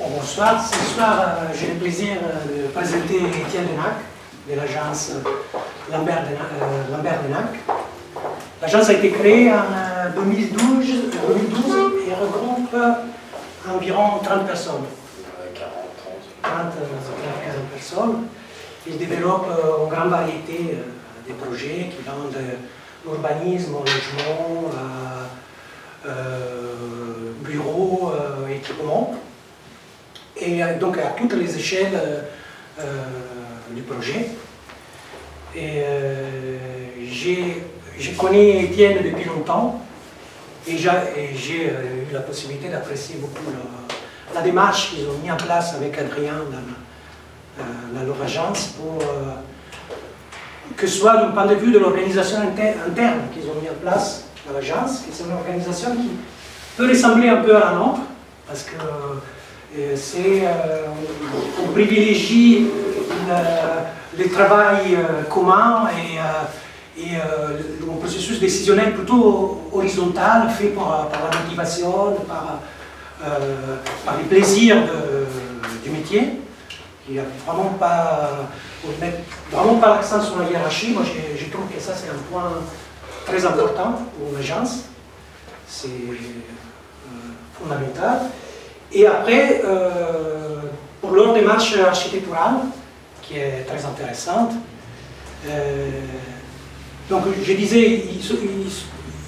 Bon, bonsoir. Ce soir, j'ai le plaisir de présenter Étienne Denac, de l'agence Lambert Denac. L'agence a été créée en 2012 et regroupe environ 30 personnes. 40 personnes. Il développe une grande variété de projets qui vont de l'urbanisme au logement, bureaux, équipements. Et donc à toutes les échelles du projet. Et je connais Étienne depuis longtemps et j'ai eu la possibilité d'apprécier beaucoup la démarche qu'ils ont mis en place avec Adrien dans leur agence pour que ce soit d'un point de vue de l'organisation interne qu'ils ont mis en place dans l'agence, qui c'est une organisation qui peut ressembler un peu à la nôtre, parce que on privilégie le travail commun et un processus décisionnel plutôt horizontal, fait par la motivation, par les plaisirs du métier. Il n'y a vraiment pas, on met vraiment pas l'accent sur la hiérarchie. Moi, je trouve que ça, c'est un point très important pour une agence. C'est fondamental. Et après, pour leur démarche architecturale, qui est très intéressante, donc je disais,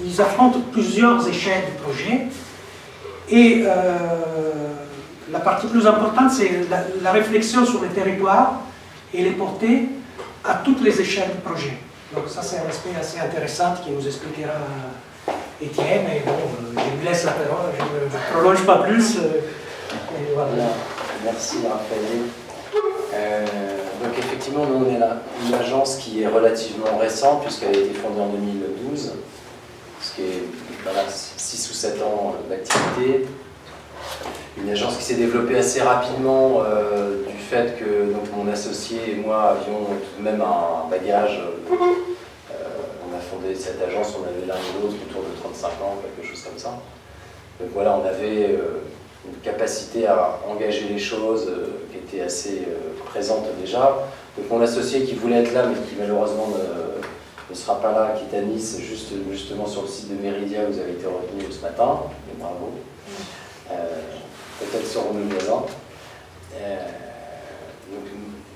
ils affrontent plusieurs échelles du projet, et la partie plus importante, c'est la réflexion sur le territoire et les porter à toutes les échelles du projet. Donc ça, c'est un aspect assez intéressant qui nous expliquera Étienne, et bon, je lui laisse la parole, je ne prolonge pas plus. Et voilà. Merci Raphaël. Donc effectivement, nous on est là, une agence qui est relativement récente puisqu'elle a été fondée en 2012, ce qui est voilà, 6 ou 7 ans d'activité. Une agence qui s'est développée assez rapidement du fait que donc, mon associé et moi avions tout de même un bagage. On a fondé cette agence, on avait l'un et l'autre autour de 35 ans, quelque chose comme ça. Donc voilà, on avait une capacité à engager les choses qui était assez présente déjà. Donc mon associé qui voulait être là, mais qui malheureusement ne sera pas là, qui est à Nice, justement sur le site de Meridia, où vous avez été retenu ce matin, et bravo. Peut-être serons-nous voisins.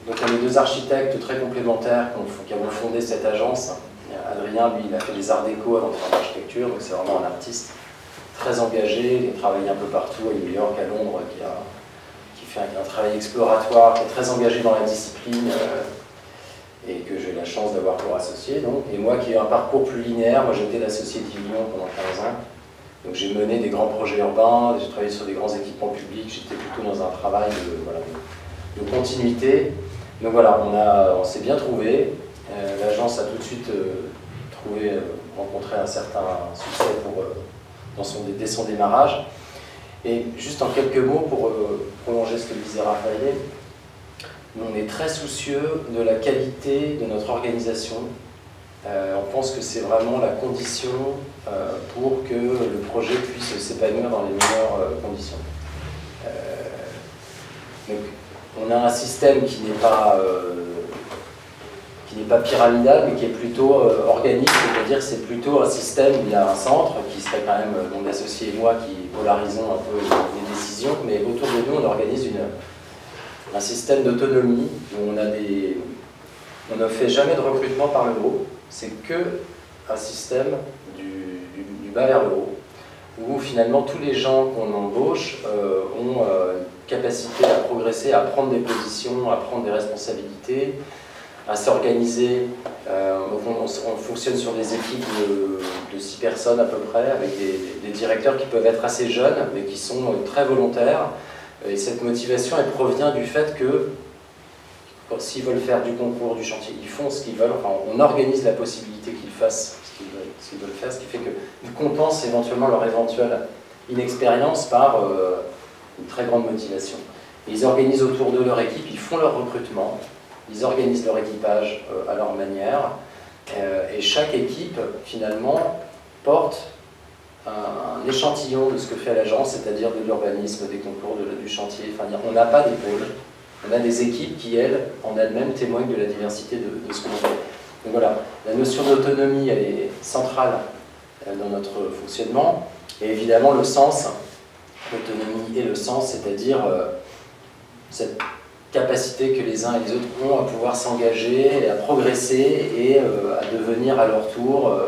Donc on est deux architectes très complémentaires qui avons fondé cette agence. Adrien, lui, il a fait des arts déco avant de faire l'architecture, donc c'est vraiment un artiste très engagé, qui a travaillé un peu partout, à New York, à Londres, qui fait un travail exploratoire, qui est très engagé dans la discipline, et que j'ai la chance d'avoir pour associé. Donc. Et moi qui ai un parcours plus linéaire, moi j'étais l'associé de Lyon pendant 15 ans, donc j'ai mené des grands projets urbains, j'ai travaillé sur des grands équipements publics, j'étais plutôt dans un travail de continuité. Donc voilà, on s'est bien trouvé. L'agence a tout de suite rencontré un certain succès dès son démarrage. Et juste en quelques mots, pour prolonger ce que disait Raphaël, on est très soucieux de la qualité de notre organisation. On pense que c'est vraiment la condition pour que le projet puisse s'épanouir dans les meilleures conditions. Donc, on a un système qui n'est pas pyramidal, mais qui est plutôt organique, c'est-à-dire c'est plutôt un système où il y a un centre, qui serait quand même mon associé et moi qui polarisons un peu les décisions, mais autour de nous on organise un système d'autonomie où on ne fait jamais de recrutement par le haut, c'est que un système du bas vers le haut, où finalement tous les gens qu'on embauche ont une capacité à progresser, à prendre des positions, à prendre des responsabilités, à s'organiser. On fonctionne sur des équipes de 6 personnes à peu près, avec des directeurs qui peuvent être assez jeunes, mais qui sont très volontaires. Et cette motivation, elle provient du fait que s'ils veulent faire du concours, du chantier, ils font ce qu'ils veulent. Enfin, on organise la possibilité qu'ils fassent ce qu'ils veulent faire, ce qui fait qu'ils compensent éventuellement leur éventuelle inexpérience par une très grande motivation. Et ils organisent autour de leur équipe, ils font leur recrutement, ils organisent leur équipage à leur manière, et chaque équipe, finalement, porte un échantillon de ce que fait l'agence, c'est-à-dire de l'urbanisme, des concours, du chantier. Enfin, on n'a pas des pôles, on a des équipes qui, elles, en elles-mêmes, témoignent de la diversité de ce que l'on fait. Donc voilà, la notion d'autonomie, elle est centrale dans notre fonctionnement, et évidemment le sens, l'autonomie et le sens, c'est-à-dire cette capacité que les uns et les autres ont à pouvoir s'engager, à progresser et à devenir à leur tour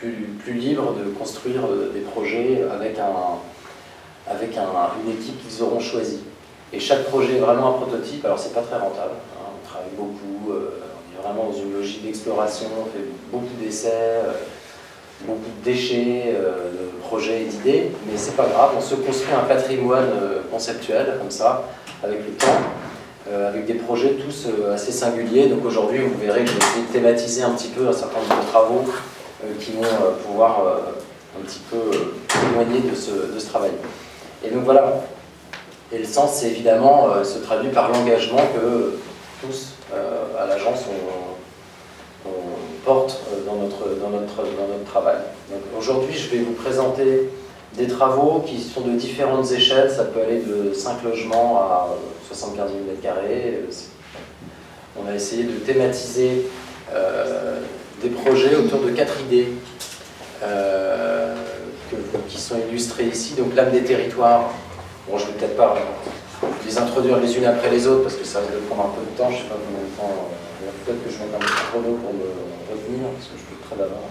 plus libres de construire des projets avec une équipe qu'ils auront choisie. Et chaque projet est vraiment un prototype, alors c'est pas très rentable, hein, on travaille beaucoup, on est vraiment dans une logique d'exploration, on fait beaucoup d'essais, beaucoup de déchets, de projets et d'idées, mais c'est pas grave, on se construit un patrimoine conceptuel comme ça, avec le temps, avec des projets tous assez singuliers. Donc aujourd'hui, vous verrez que je vais essayer de thématiser un petit peu un certain nombre de travaux qui vont pouvoir un petit peu témoigner de ce travail. Et donc voilà, et le sens, c'est évidemment se traduit par l'engagement que tous à l'agence on porte dans notre travail. Aujourd'hui, je vais vous présenter des travaux qui sont de différentes échelles, ça peut aller de 5 logements à 75 000 m². On a essayé de thématiser des projets autour de 4 idées qui sont illustrées ici. Donc l'âme des territoires, bon je ne vais peut-être pas les introduire les unes après les autres parce que ça risque de prendre un peu de temps, je ne sais pas combien de temps, peut-être que je mette un petit chrono pour me retenir parce que je peux très d'abord.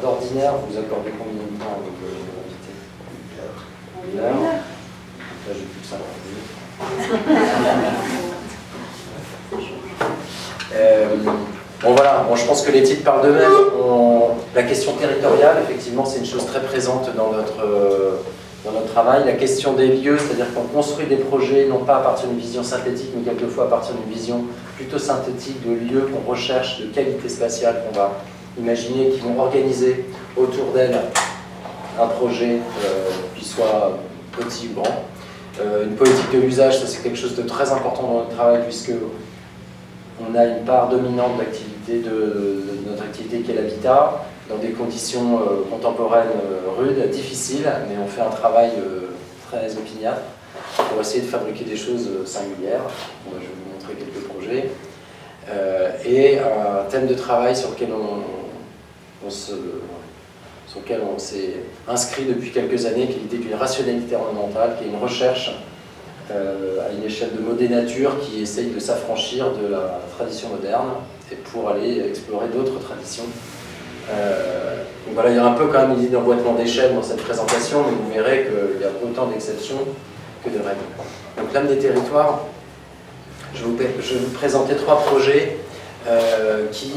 D'ordinaire, vous accordez combien de temps avec l'invité? Une heure. Là, j'ai plus que ça. Bon voilà, bon, je pense que les titres parlent d'eux-mêmes. La question territoriale, effectivement, c'est une chose très présente dans notre travail. La question des lieux, c'est-à-dire qu'on construit des projets, non pas à partir d'une vision synthétique, mais quelquefois à partir d'une vision plutôt synthétique de lieux qu'on recherche, de qualité spatiale qu'on va imaginer, qui vont organiser autour d'elle un projet qui soit petit ou grand. Une politique de l'usage, ça c'est quelque chose de très important dans notre travail puisque on a une part dominante d'activité de notre activité qui est l'habitat, dans des conditions contemporaines rudes, difficiles, mais on fait un travail très opiniâtre pour essayer de fabriquer des choses singulières. Bon, je vais vous montrer quelques projets. Et un thème de travail sur lequel on s'est inscrit depuis quelques années, qui est l'idée d'une rationalité ornementale, qui est une recherche à une échelle de modé nature qui essaye de s'affranchir de la tradition moderne et pour aller explorer d'autres traditions. Donc voilà, il y a un peu quand même une idée d'emboîtement d'échelle dans cette présentation, mais vous verrez qu'il y a autant d'exceptions que de règles. Donc l'âme des territoires, je vais vous présenter 3 projets qui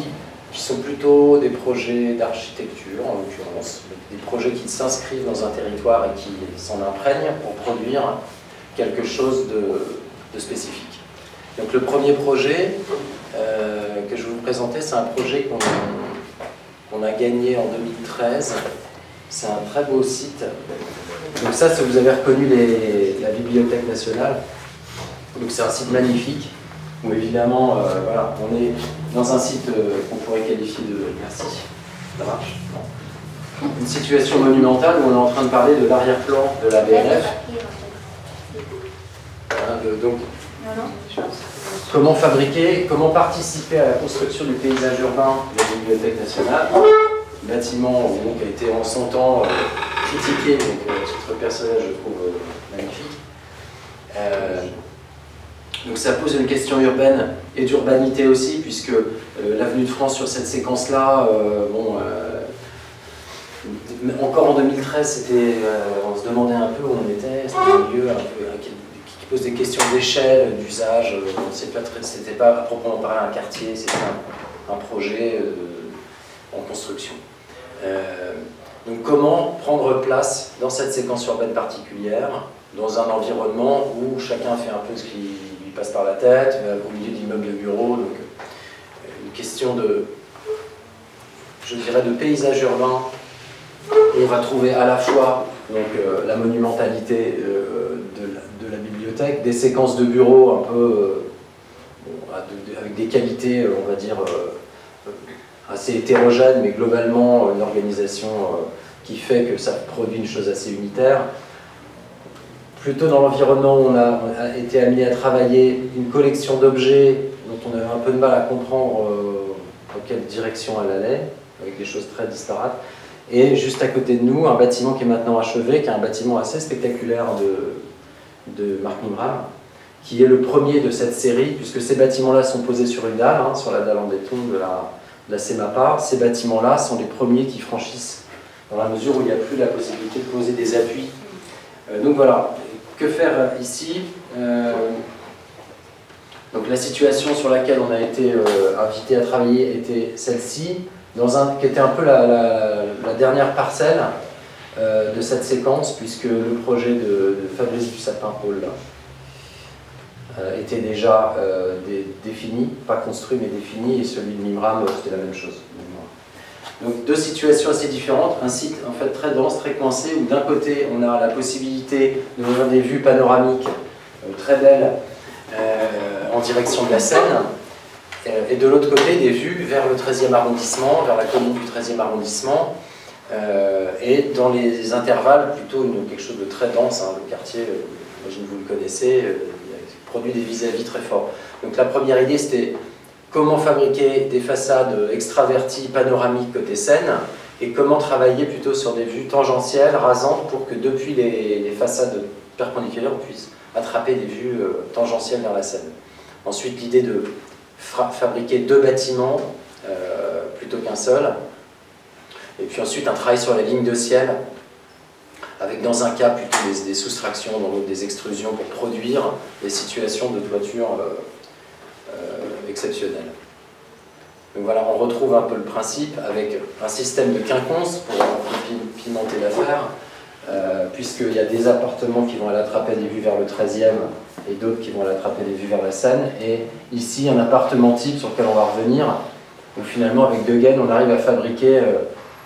sont plutôt des projets d'architecture, en l'occurrence, des projets qui s'inscrivent dans un territoire et qui s'en imprègnent pour produire quelque chose de spécifique. Donc le premier projet que je vais vous présenter, c'est un projet qu'on a gagné en 2013. C'est un très beau site. Donc ça vous avez reconnu la Bibliothèque nationale. Donc c'est un site magnifique, où évidemment, voilà, on est dans un site qu'on pourrait qualifier de... Merci, ça marche. Une situation monumentale où on est en train de parler de l'arrière-plan de la BNF. Donc, comment fabriquer, comment participer à la construction du paysage urbain de la Bibliothèque nationale. Bâtiment qui a été en son temps critiqué, donc à titre personnel je trouve magnifique. Donc ça pose une question urbaine et d'urbanité aussi, puisque l'avenue de France sur cette séquence-là, encore en 2013, on se demandait un peu où on était, c'était un lieu un peu, qui pose des questions d'échelle, d'usage, c'était pas à proprement parler un quartier, c'était un projet en construction. Donc comment prendre place dans cette séquence urbaine particulière, dans un environnement où chacun fait un peu ce qui lui passe par la tête, au milieu d'immeubles de bureaux, donc une question de, je dirais, de paysage urbain, où on va trouver à la fois donc, la monumentalité de la bibliothèque, des séquences de bureaux un peu avec des qualités, on va dire, assez hétérogène, mais globalement une organisation qui fait que ça produit une chose assez unitaire. Plutôt dans l'environnement, on a été amené à travailler une collection d'objets dont on avait un peu de mal à comprendre dans quelle direction elle allait, avec des choses très disparates. Et juste à côté de nous, un bâtiment qui est maintenant achevé, qui est un bâtiment assez spectaculaire de Marc Mimram, qui est le premier de cette série, puisque ces bâtiments-là sont posés sur une dalle, hein, sur la dalle en béton de la CEMAPA. Ces bâtiments-là sont les premiers qui franchissent, dans la mesure où il n'y a plus la possibilité de poser des appuis. Donc voilà, que faire ici? Donc la situation sur laquelle on a été invité à travailler était celle-ci, qui était un peu la dernière parcelle de cette séquence, puisque le projet de Fabrice Dussapin-Paul était déjà défini, pas construit mais défini, et celui de Mimram, c'était la même chose. Donc deux situations assez différentes, un site en fait très dense, très coincé, où d'un côté on a la possibilité d'ouvrir des vues panoramiques très belles en direction de la Seine, et de l'autre côté des vues vers le 13e arrondissement, vers la commune du 13e arrondissement, et dans les intervalles plutôt quelque chose de très dense, hein, le quartier, j'imagine que vous le connaissez, il produit des vis-à-vis très forts. Donc la première idée c'était comment fabriquer des façades extraverties, panoramiques côté Seine, et comment travailler plutôt sur des vues tangentielles, rasantes, pour que depuis les façades perpendiculaires, on puisse attraper des vues tangentielles vers la Seine. Ensuite, l'idée de fabriquer deux bâtiments plutôt qu'un seul, et puis ensuite un travail sur la ligne de ciel, avec dans un cas plutôt des soustractions, dans l'autre des extrusions, pour produire des situations de toiture exceptionnelles. Donc voilà, on retrouve un peu le principe avec un système de quinconces pour pimenter l'affaire, puisqu'il y a des appartements qui vont aller attraper des vues vers le 13e et d'autres qui vont aller attraper des vues vers la Seine. Et ici, un appartement type sur lequel on va revenir, où finalement, avec De Gaine, on arrive à fabriquer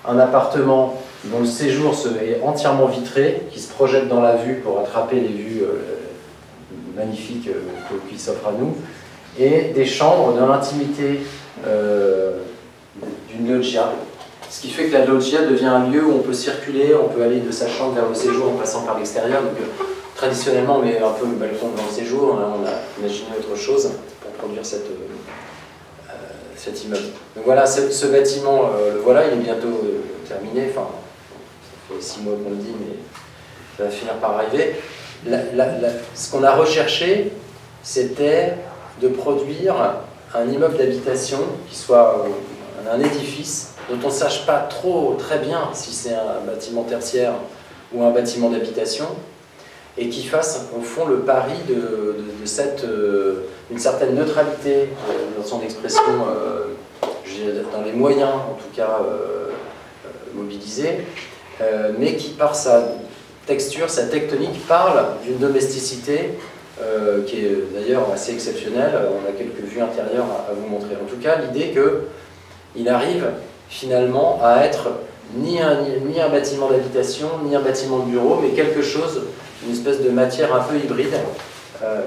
un appartement dont le séjour est entièrement vitré, qui se projette dans la vue pour attraper les vues magnifiques qui s'offrent à nous, et des chambres dans l'intimité d'une loggia. Ce qui fait que la loggia devient un lieu où on peut circuler, on peut aller de sa chambre vers le séjour en passant par l'extérieur. Donc traditionnellement, on met un peu le balcon devant le séjour. Là, on a imaginé autre chose pour produire cet immeuble. Donc voilà, ce bâtiment, le voilà, il est bientôt terminé. Enfin, ça fait 6 mois qu'on le dit, mais ça va finir par arriver. Ce qu'on a recherché, c'était de produire un immeuble d'habitation qui soit un édifice dont on ne sache pas très bien si c'est un bâtiment tertiaire ou un bâtiment d'habitation, et qui fasse au fond le pari d'une certaine neutralité dans son expression, dans les moyens en tout cas mobilisés, mais qui par sa texture, sa tectonique, parle d'une domesticité qui est d'ailleurs assez exceptionnelle. On a quelques vues intérieures à vous montrer. En tout cas, l'idée qu'il arrive finalement à être ni un bâtiment d'habitation, ni un bâtiment de bureau, mais quelque chose, une espèce de matière un peu hybride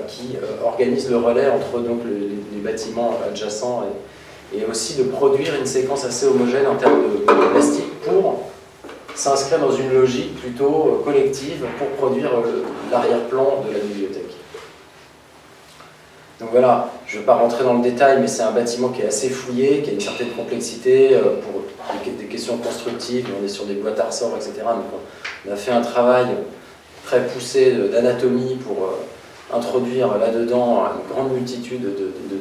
qui organise le relais entre donc, les bâtiments adjacents et aussi de produire une séquence assez homogène en termes de plastique pour s'inscrire dans une logique plutôt collective pour produire l'arrière-plan de la bibliothèque. Donc voilà, je ne vais pas rentrer dans le détail, mais c'est un bâtiment qui est assez fouillé, qui a une certaine complexité pour des questions constructives. On est sur des boîtes à ressorts, etc. Donc on a fait un travail très poussé d'anatomie pour introduire là-dedans une grande multitude de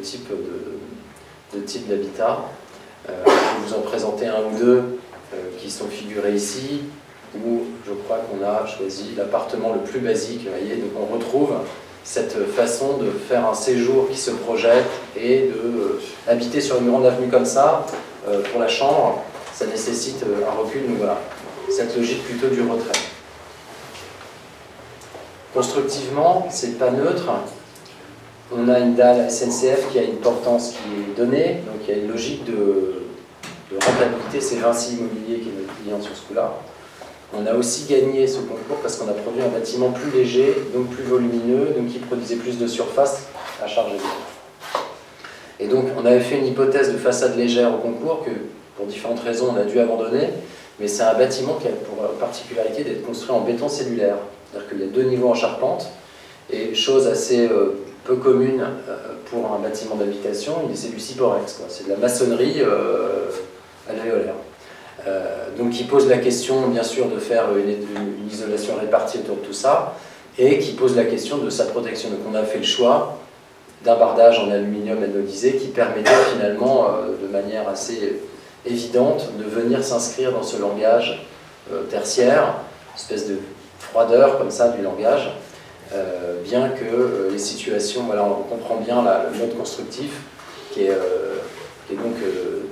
types d'habitats. Je vais vous en présenter un ou deux qui sont figurés ici, où je crois qu'on a choisi l'appartement le plus basique. Vous voyez, donc on retrouve cette façon de faire un séjour qui se projette et d'habiter sur une grande avenue comme ça, pour la chambre, ça nécessite un recul. Donc voilà, cette logique plutôt du retrait. Constructivement, c'est pas neutre. On a une dalle SNCF qui a une portance qui est donnée, donc il y a une logique de rentabilité. C'est Vinci Immobilier qui est notre client sur ce coup-là. On a aussi gagné ce concours parce qu'on a produit un bâtiment plus léger, donc plus volumineux, donc qui produisait plus de surface à charge. Et donc on avait fait une hypothèse de façade légère au concours que pour différentes raisons, on a dû abandonner, mais c'est un bâtiment qui a pour particularité d'être construit en béton cellulaire. C'est-à-dire qu'il y a 2 niveaux en charpente, et chose assez peu commune pour un bâtiment d'habitation, c'est du Ciporex, c'est de la maçonnerie alvéolaire. Donc qui pose la question, bien sûr, de faire une isolation répartie autour de tout ça, et qui pose la question de sa protection. Donc on a fait le choix d'un bardage en aluminium anodisé qui permettait finalement, de manière assez évidente, de venir s'inscrire dans ce langage tertiaire, une espèce de froideur comme ça du langage, bien que les situations, voilà, on comprend bien le mode constructif qui est donc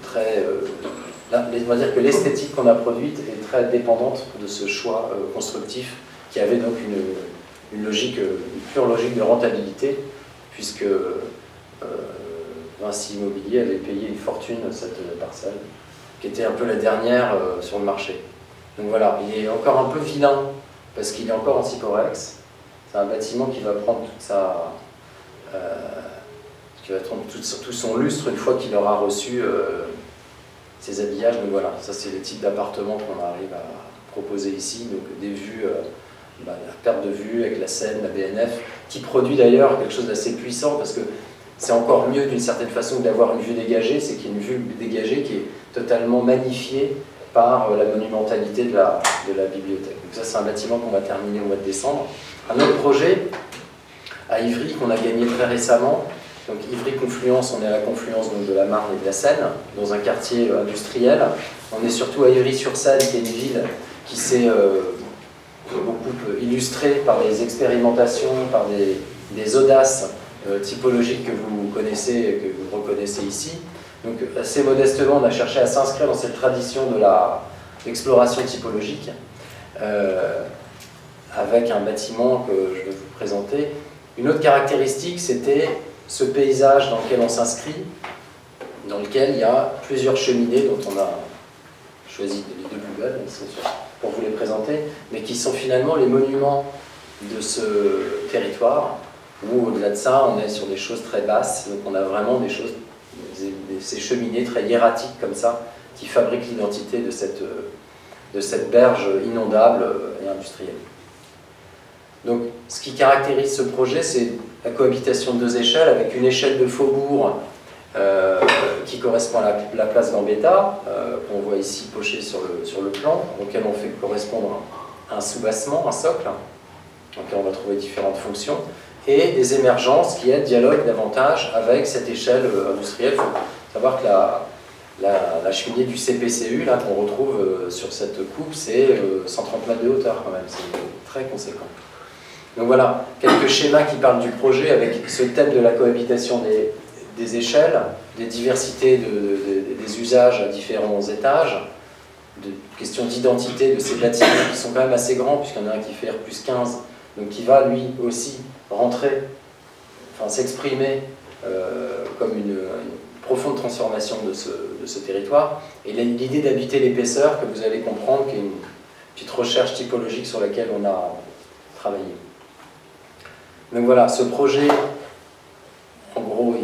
très... on va dire que l'esthétique qu'on a produite est très dépendante de ce choix constructif qui avait donc une pure logique de rentabilité, puisque Vinci Immobilier avait payé une fortune cette parcelle, qui était un peu la dernière sur le marché. Donc voilà, il est encore un peu vilain, parce qu'il est encore en Ciporex. C'est un bâtiment qui va prendre tout son lustre une fois qu'il aura reçu ses habillages. Donc voilà, ça c'est le type d'appartement qu'on arrive à proposer ici, donc des vues, la perte de vue avec la Seine, la BNF, qui produit d'ailleurs quelque chose d'assez puissant, parce que c'est encore mieux d'une certaine façon que d'avoir une vue dégagée, c'est qu'il y a une vue dégagée qui est totalement magnifiée par la monumentalité de la bibliothèque. Donc ça c'est un bâtiment qu'on va terminer au mois de décembre. Un autre projet à Ivry qu'on a gagné très récemment. Donc Ivry-Confluence, on est à la confluence donc, de la Marne et de la Seine, dans un quartier industriel. On est surtout à Ivry-sur-Seine, qui est une ville qui s'est beaucoup illustrée par des expérimentations, par des audaces typologiques que vous connaissez et que vous reconnaissez ici. Donc assez modestement, on a cherché à s'inscrire dans cette tradition de l'exploration typologique, avec un bâtiment que je vais vous présenter. Une autre caractéristique, c'était ce paysage dans lequel on s'inscrit, dans lequel il y a plusieurs cheminées dont on a choisi les 2 plus belles pour vous les présenter, mais qui sont finalement les monuments de ce territoire, où au-delà de ça, on est sur des choses très basses, donc on a vraiment des choses, ces cheminées très hiératiques comme ça, qui fabriquent l'identité de cette berge inondable et industrielle. Donc, ce qui caractérise ce projet, c'est la cohabitation de 2 échelles, avec une échelle de faubourg qui correspond à la place Gambetta, qu'on voit ici pochée sur le plan, auquel on fait correspondre un sous-bassement, un socle, dans lequel on va trouver différentes fonctions, et des émergences qui, elles, dialoguent davantage avec cette échelle industrielle. Il faut savoir que la cheminée du CPCU, là, qu'on retrouve sur cette coupe, c'est 130 mètres de hauteur quand même, c'est très conséquent. Donc voilà, quelques schémas qui parlent du projet avec ce thème de la cohabitation des échelles, des diversités des usages à différents étages, de questions d'identité de ces bâtiments qui sont quand même assez grands, puisqu'il y en a un qui fait R+15, donc qui va lui aussi rentrer, enfin s'exprimer comme une profonde transformation de ce territoire. Et l'idée d'habiter l'épaisseur, que vous allez comprendre, qui est une petite recherche typologique sur laquelle on a travaillé. Donc voilà, ce projet, en gros,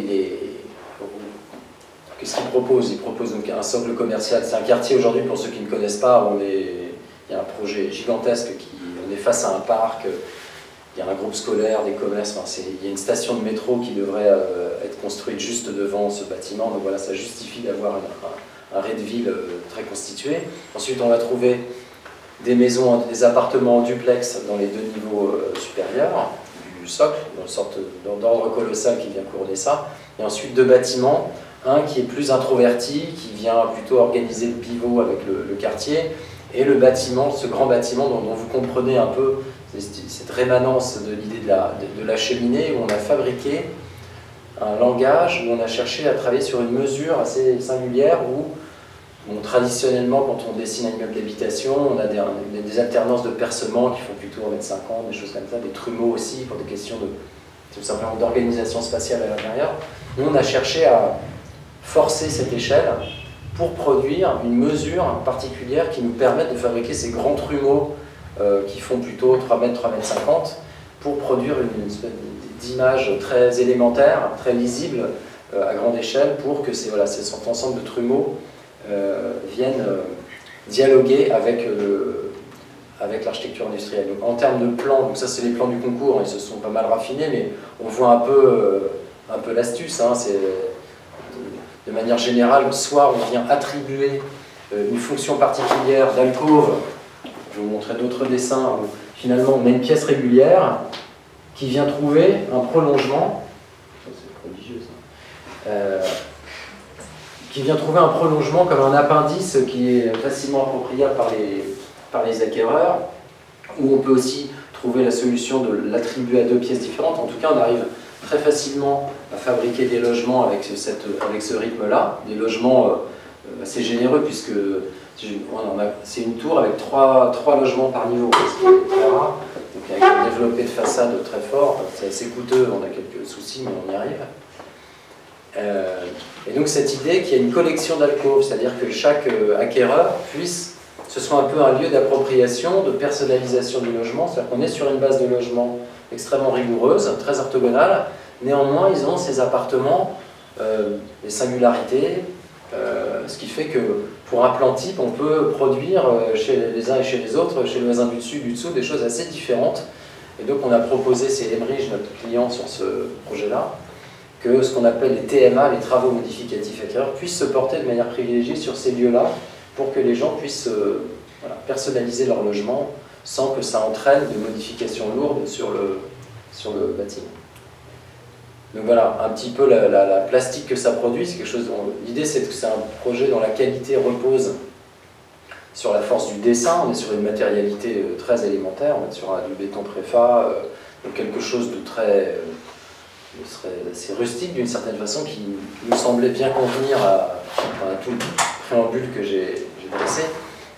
qu'est-ce qu'il propose? Il propose donc un socle commercial. C'est un quartier aujourd'hui, pour ceux qui ne connaissent pas, où il y a un projet gigantesque, on est face à un parc, il y a un groupe scolaire, des commerces, enfin, il y a une station de métro qui devrait être construite juste devant ce bâtiment. Donc voilà, ça justifie d'avoir un rez de ville très constitué. Ensuite, on va trouver des maisons, des appartements en duplex dans les 2 niveaux supérieurs du socle, dans une sorte d'ordre colossal qui vient couronner ça. Et ensuite 2 bâtiments, un qui est plus introverti, qui vient plutôt organiser le pivot avec le quartier, et le bâtiment, ce grand bâtiment dont vous comprenez un peu cette rémanence de l'idée de la cheminée, où on a fabriqué un langage, où on a cherché à travailler sur une mesure assez singulière, où traditionnellement, quand on dessine un immeuble d'habitation, on a des alternances de percements qui font plutôt 1,50 m, des choses comme ça, des trumeaux aussi, pour des questions tout simplement d'organisation spatiale à l'intérieur. Nous, on a cherché à forcer cette échelle pour produire une mesure particulière qui nous permette de fabriquer ces grands trumeaux qui font plutôt 3 m, 3,50 m, pour produire une espèce d'image très élémentaire, très lisible à grande échelle, pour que cet ensemble de trumeaux viennent dialoguer avec l'architecture industrielle. Donc, en termes de plans, donc ça c'est les plans du concours, ils se sont pas mal raffinés, mais on voit un peu l'astuce. Hein, de manière générale, soit on vient attribuer une fonction particulière d'alcôve. Je vais vous montrer d'autres dessins où finalement on a une pièce régulière qui vient trouver un prolongement. C'est prodigieux ça. Qui vient trouver un prolongement comme un appendice qui est facilement appropriable par les acquéreurs, où on peut aussi trouver la solution de l'attribuer à deux pièces différentes. En tout cas, on arrive très facilement à fabriquer des logements avec ce rythme-là, des logements assez généreux, puisque c'est une tour avec trois logements par niveau, ce qui est très rare. Donc avec un développé de façade très fort, c'est assez coûteux, on a quelques soucis, mais on y arrive. Et donc cette idée qu'il y a une collection d'alcôves, c'est-à-dire que chaque acquéreur puisse, ce soit un peu un lieu d'appropriation, de personnalisation du logement, c'est-à-dire qu'on est sur une base de logement extrêmement rigoureuse, très orthogonale, néanmoins ils ont ces appartements, des singularités, ce qui fait que pour un plan type, on peut produire chez les uns et chez les autres, chez le voisin du dessus, du dessous, des choses assez différentes. Et donc on a proposé, c'est Emmerich, notre client sur ce projet-là, que ce qu'on appelle les TMA, les travaux modificatifs acquéreurs, puissent se porter de manière privilégiée sur ces lieux-là pour que les gens puissent personnaliser leur logement sans que ça entraîne de modifications lourdes sur le bâtiment. Donc voilà, un petit peu la plastique que ça produit, c'est quelque chose dont l'idée c'est que c'est un projet dont la qualité repose sur la force du dessin, on est sur une matérialité très élémentaire, on est sur du béton préfa, donc quelque chose de très assez rustique d'une certaine façon qui nous semblait bien convenir à tout le préambule que j'ai dressé,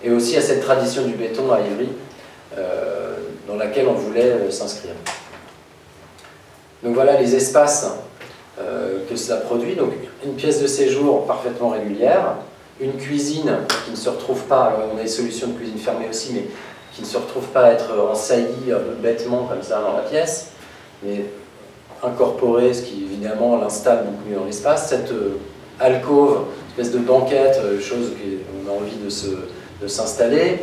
et aussi à cette tradition du béton à Ivry dans laquelle on voulait s'inscrire. Donc voilà les espaces que cela produit. Donc une pièce de séjour parfaitement régulière, une cuisine qui ne se retrouve pas, alors on a des solutions de cuisine fermée aussi, mais qui ne se retrouve pas à être en saillie un peu bêtement comme ça dans la pièce, mais incorporée, ce qui évidemment l'installe beaucoup mieux dans l'espace. Cette alcôve, espèce de banquette, chose qu'on a envie de s'installer,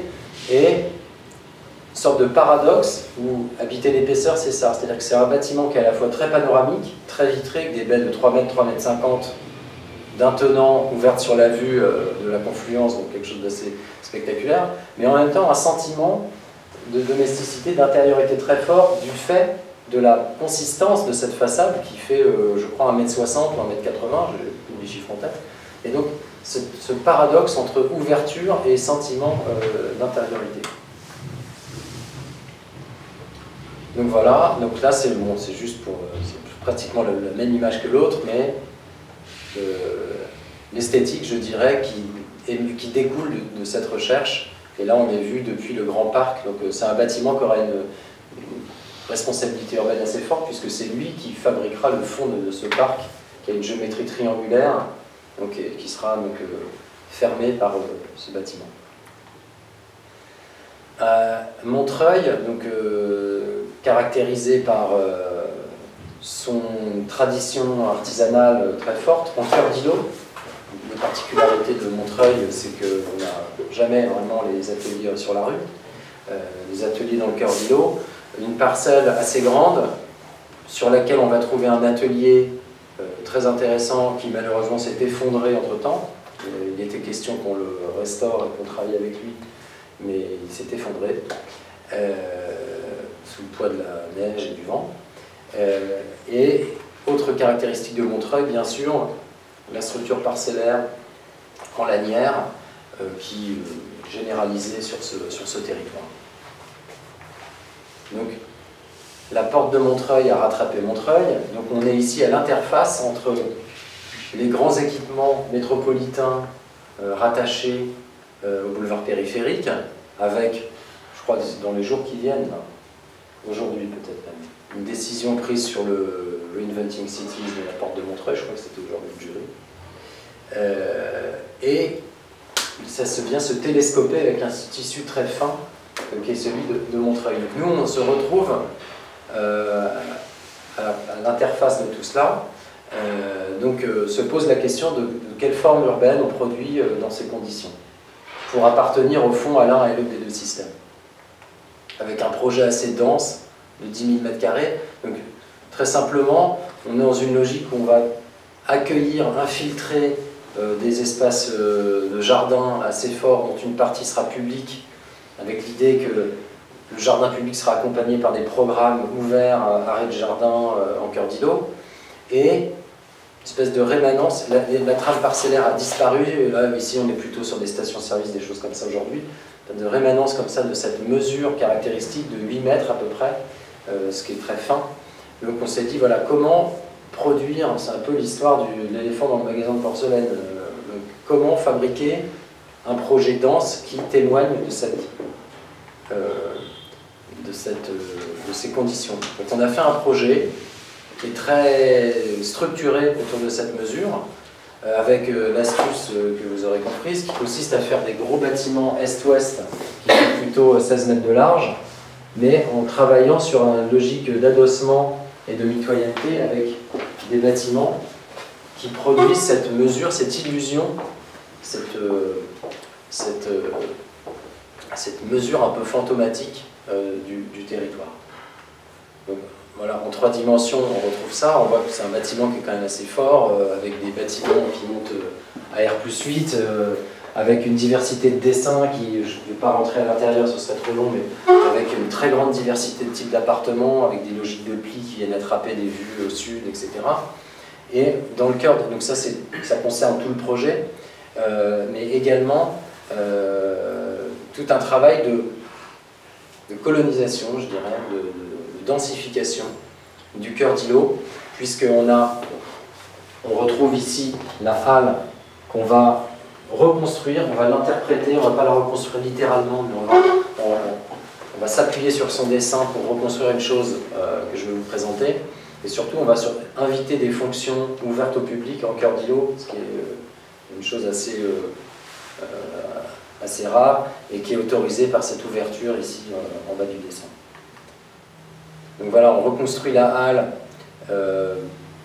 et une sorte de paradoxe où habiter l'épaisseur, c'est ça. C'est-à-dire que c'est un bâtiment qui est à la fois très panoramique, très vitré, avec des baies de 3 mètres, 3 mètres 50, d'un tenant ouverte sur la vue de la confluence, donc quelque chose d'assez spectaculaire, mais en même temps un sentiment de domesticité, d'intériorité très fort du fait de la consistance de cette façade qui fait, je crois, 1,60 m ou 1,80 m, j'ai plus les chiffres en tête. Et donc, ce paradoxe entre ouverture et sentiment d'intériorité. Donc voilà, donc là c'est bon, c'est juste pour, c'est pratiquement la même image que l'autre, mais l'esthétique, je dirais, qui découle de cette recherche. Et là, on est vu depuis le Grand Parc. Donc c'est un bâtiment qui aura une responsabilité urbaine assez forte, puisque c'est lui qui fabriquera le fond de ce parc, qui a une géométrie triangulaire, donc, qui sera donc, fermé par ce bâtiment. Montreuil, donc, caractérisé par son tradition artisanale très forte, en cœur d'îlot. La particularité de Montreuil, c'est qu'on n'a jamais vraiment les ateliers sur la rue, les ateliers dans le cœur d'îlot. Une parcelle assez grande sur laquelle on va trouver un atelier très intéressant qui malheureusement s'est effondré entre-temps. Il était question qu'on le restaure et qu'on travaille avec lui, mais il s'est effondré sous le poids de la neige et du vent. Et autre caractéristique de Montreuil, bien sûr, la structure parcellaire en lanière qui est généralisée sur ce territoire. Donc, la porte de Montreuil a rattrapé Montreuil. Donc, on est ici à l'interface entre les grands équipements métropolitains rattachés au boulevard périphérique, avec, je crois, dans les jours qui viennent, aujourd'hui peut-être même, une décision prise sur le Reinventing Cities de la porte de Montreuil, je crois que c'était aujourd'hui le jury. Et ça vient se télescoper avec un tissu très fin, qui est celui de Montreuil. Nous, on se retrouve à l'interface de tout cela, Donc se pose la question de quelle forme urbaine on produit dans ces conditions, pour appartenir au fond à l'un et l'autre des deux systèmes. Avec un projet assez dense, de 10 000 m². Donc très simplement, on est dans une logique où on va accueillir, infiltrer des espaces de jardin assez forts, dont une partie sera publique, avec l'idée que le jardin public sera accompagné par des programmes ouverts, arrêts de jardin en cœur d'îlot, et une espèce de rémanence. La trame parcellaire a disparu, là, ici on est plutôt sur des stations-service, des choses comme ça aujourd'hui, de rémanence comme ça de cette mesure caractéristique de 8 mètres à peu près, ce qui est très fin. Donc on s'est dit, voilà, comment produire, c'est un peu l'histoire de l'éléphant dans le magasin de porcelaine, comment fabriquer un projet dense qui témoigne de ces conditions. Donc on a fait un projet qui est très structuré autour de cette mesure, avec l'astuce que vous aurez comprise, qui consiste à faire des gros bâtiments est-ouest qui font plutôt 16 mètres de large, mais en travaillant sur une logique d'adossement et de mitoyenneté avec des bâtiments qui produisent cette mesure, cette illusion, cette mesure un peu fantomatique du territoire. Donc, voilà, en 3 dimensions, on retrouve ça. On voit que c'est un bâtiment qui est quand même assez fort, avec des bâtiments qui montent à R+8, avec une diversité de dessins qui, je ne vais pas rentrer à l'intérieur, ce serait trop long, mais avec une très grande diversité de types d'appartements, avec des logiques de plis qui viennent attraper des vues au sud, etc. Et dans le cœur, donc ça concerne tout le projet, mais également tout un travail de colonisation, je dirais, de densification du cœur d'îlot, puisqu'on retrouve ici la halle qu'on va reconstruire, on va l'interpréter, on ne va pas la reconstruire littéralement, mais on va s'appuyer sur son dessin pour reconstruire une chose que je vais vous présenter. Et surtout, on va inviter des fonctions ouvertes au public en cœur d'îlot, ce qui est une chose assez rare et qui est autorisée par cette ouverture ici en bas du dessin. Donc voilà, on reconstruit la halle,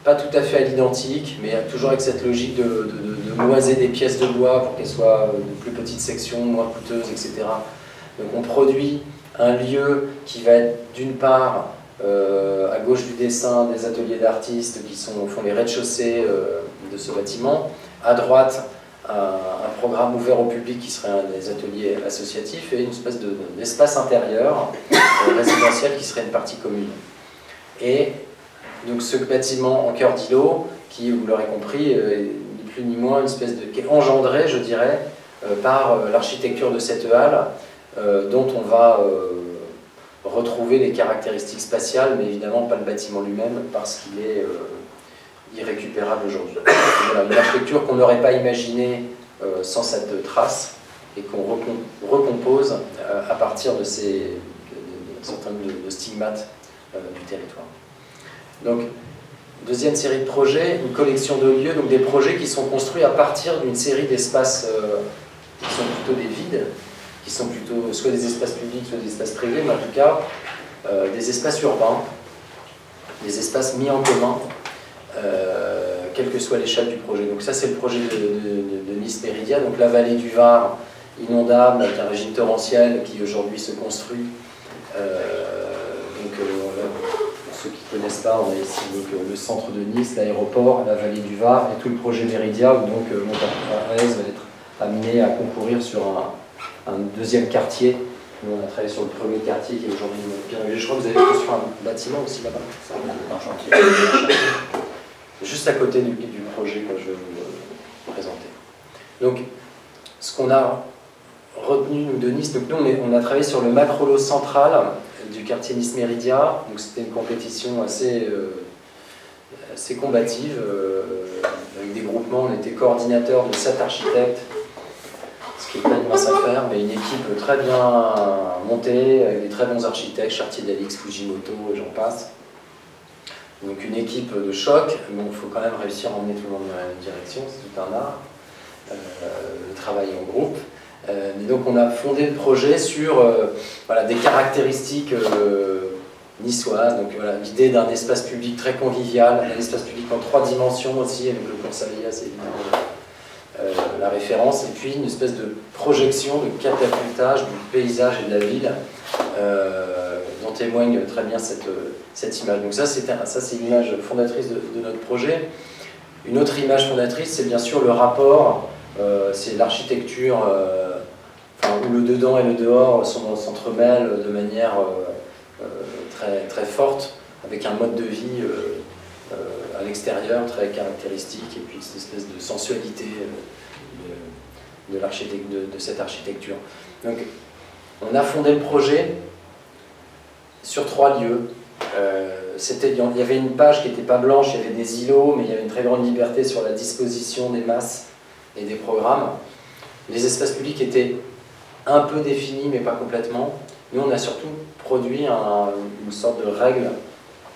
pas tout à fait à l'identique, mais toujours avec cette logique de moiser des pièces de bois pour qu'elles soient de plus petites sections, moins coûteuses, etc. Donc on produit un lieu qui va être d'une part à gauche du dessin des ateliers d'artistes qui font les rez-de-chaussée de ce bâtiment, à droite un programme ouvert au public qui serait des ateliers associatifs et une espèce d'espace intérieur résidentiel qui serait une partie commune. Et donc ce bâtiment en cœur d'îlot, qui, vous l'aurez compris, est ni plus ni moins une espèce qui est engendré, je dirais, par l'architecture de cette halle, dont on va retrouver les caractéristiques spatiales, mais évidemment pas le bâtiment lui-même, parce qu'il est irrécupérable aujourd'hui. Voilà, une architecture qu'on n'aurait pas imaginée sans cette trace, et qu'on recompose à partir de certains de stigmates du territoire. Donc, deuxième série de projets, une collection de lieux, donc des projets qui sont construits à partir d'une série d'espaces qui sont plutôt des vides, qui sont plutôt soit des espaces publics, soit des espaces privés, mais en tout cas des espaces urbains, des espaces mis en commun, quelle que soit l'échelle du projet. Donc ça c'est le projet de Nice Méridia, donc la vallée du Var, inondable, avec un régime torrentiel qui aujourd'hui se construit. Pour ceux qui ne connaissent pas, on a ici donc, le centre de Nice, l'aéroport, la vallée du Var et tout le projet Méridia, où donc Montargis va être amené à concourir sur un deuxième quartier. Nous, on a travaillé sur le premier quartier qui est aujourd'hui bien. Je crois que vous avez vu sur un bâtiment aussi là-bas. Un chantier. Juste à côté du projet que je vais vous présenter. Donc, ce qu'on a retenu nous, de Nice, donc nous on a travaillé sur le macrolo central du quartier Nice Méridia. Donc c'était une compétition assez combative, avec des groupements. On était coordinateur de 7 architectes, ce qui n'est pas une mince affaire, mais une équipe très bien montée, avec des très bons architectes, Chartier-Dalix, Fujimoto, et j'en passe. Donc une équipe de choc, mais il faut quand même réussir à emmener tout le monde dans la même direction, c'est tout un art, le travail en groupe. Et donc on a fondé le projet sur voilà, des caractéristiques niçoise. Donc voilà, l'idée d'un espace public très convivial, un espace public en 3 dimensions aussi, avec le Consalia, c'est évidemment la référence, et puis une espèce de projection, de catapultage du paysage et de la ville, dont témoigne très bien cette image. Donc ça, c'est l'image fondatrice de notre projet. Une autre image fondatrice, c'est bien sûr le rapport, c'est l'architecture, où le dedans et le dehors s'entremêlent de manière très, très forte, avec un mode de vie à l'extérieur très caractéristique, et puis cette espèce de sensualité de cette architecture. Donc, on a fondé le projet sur 3 lieux. Il y avait une page qui n'était pas blanche, il y avait des îlots, mais il y avait une très grande liberté sur la disposition des masses et des programmes. Les espaces publics étaient un peu définis, mais pas complètement. Nous, on a surtout produit une sorte de règle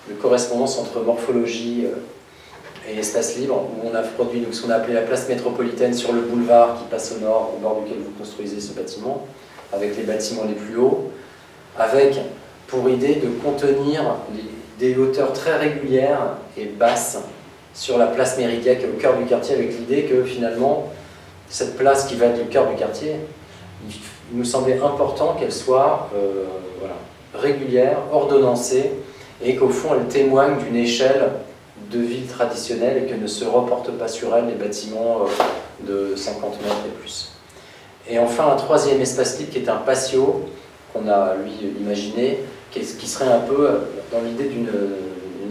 de correspondance entre morphologie et espace libre, où on a produit ce qu'on a appelé la place métropolitaine sur le boulevard qui passe au nord, au bord duquel vous construisez ce bâtiment, avec les bâtiments les plus hauts, avec pour idée de contenir des hauteurs très régulières et basses sur la place Méridia qui est au cœur du quartier, avec l'idée que finalement, cette place qui va être le cœur du quartier, il nous semblait important qu'elle soit régulière, ordonnancée, et qu'au fond elle témoigne d'une échelle de ville traditionnelle et que ne se reportent pas sur elle les bâtiments de 50 mètres et plus. Et enfin un 3e espace libre qui est un patio qu'on a lui imaginé, qui serait un peu dans l'idée d'une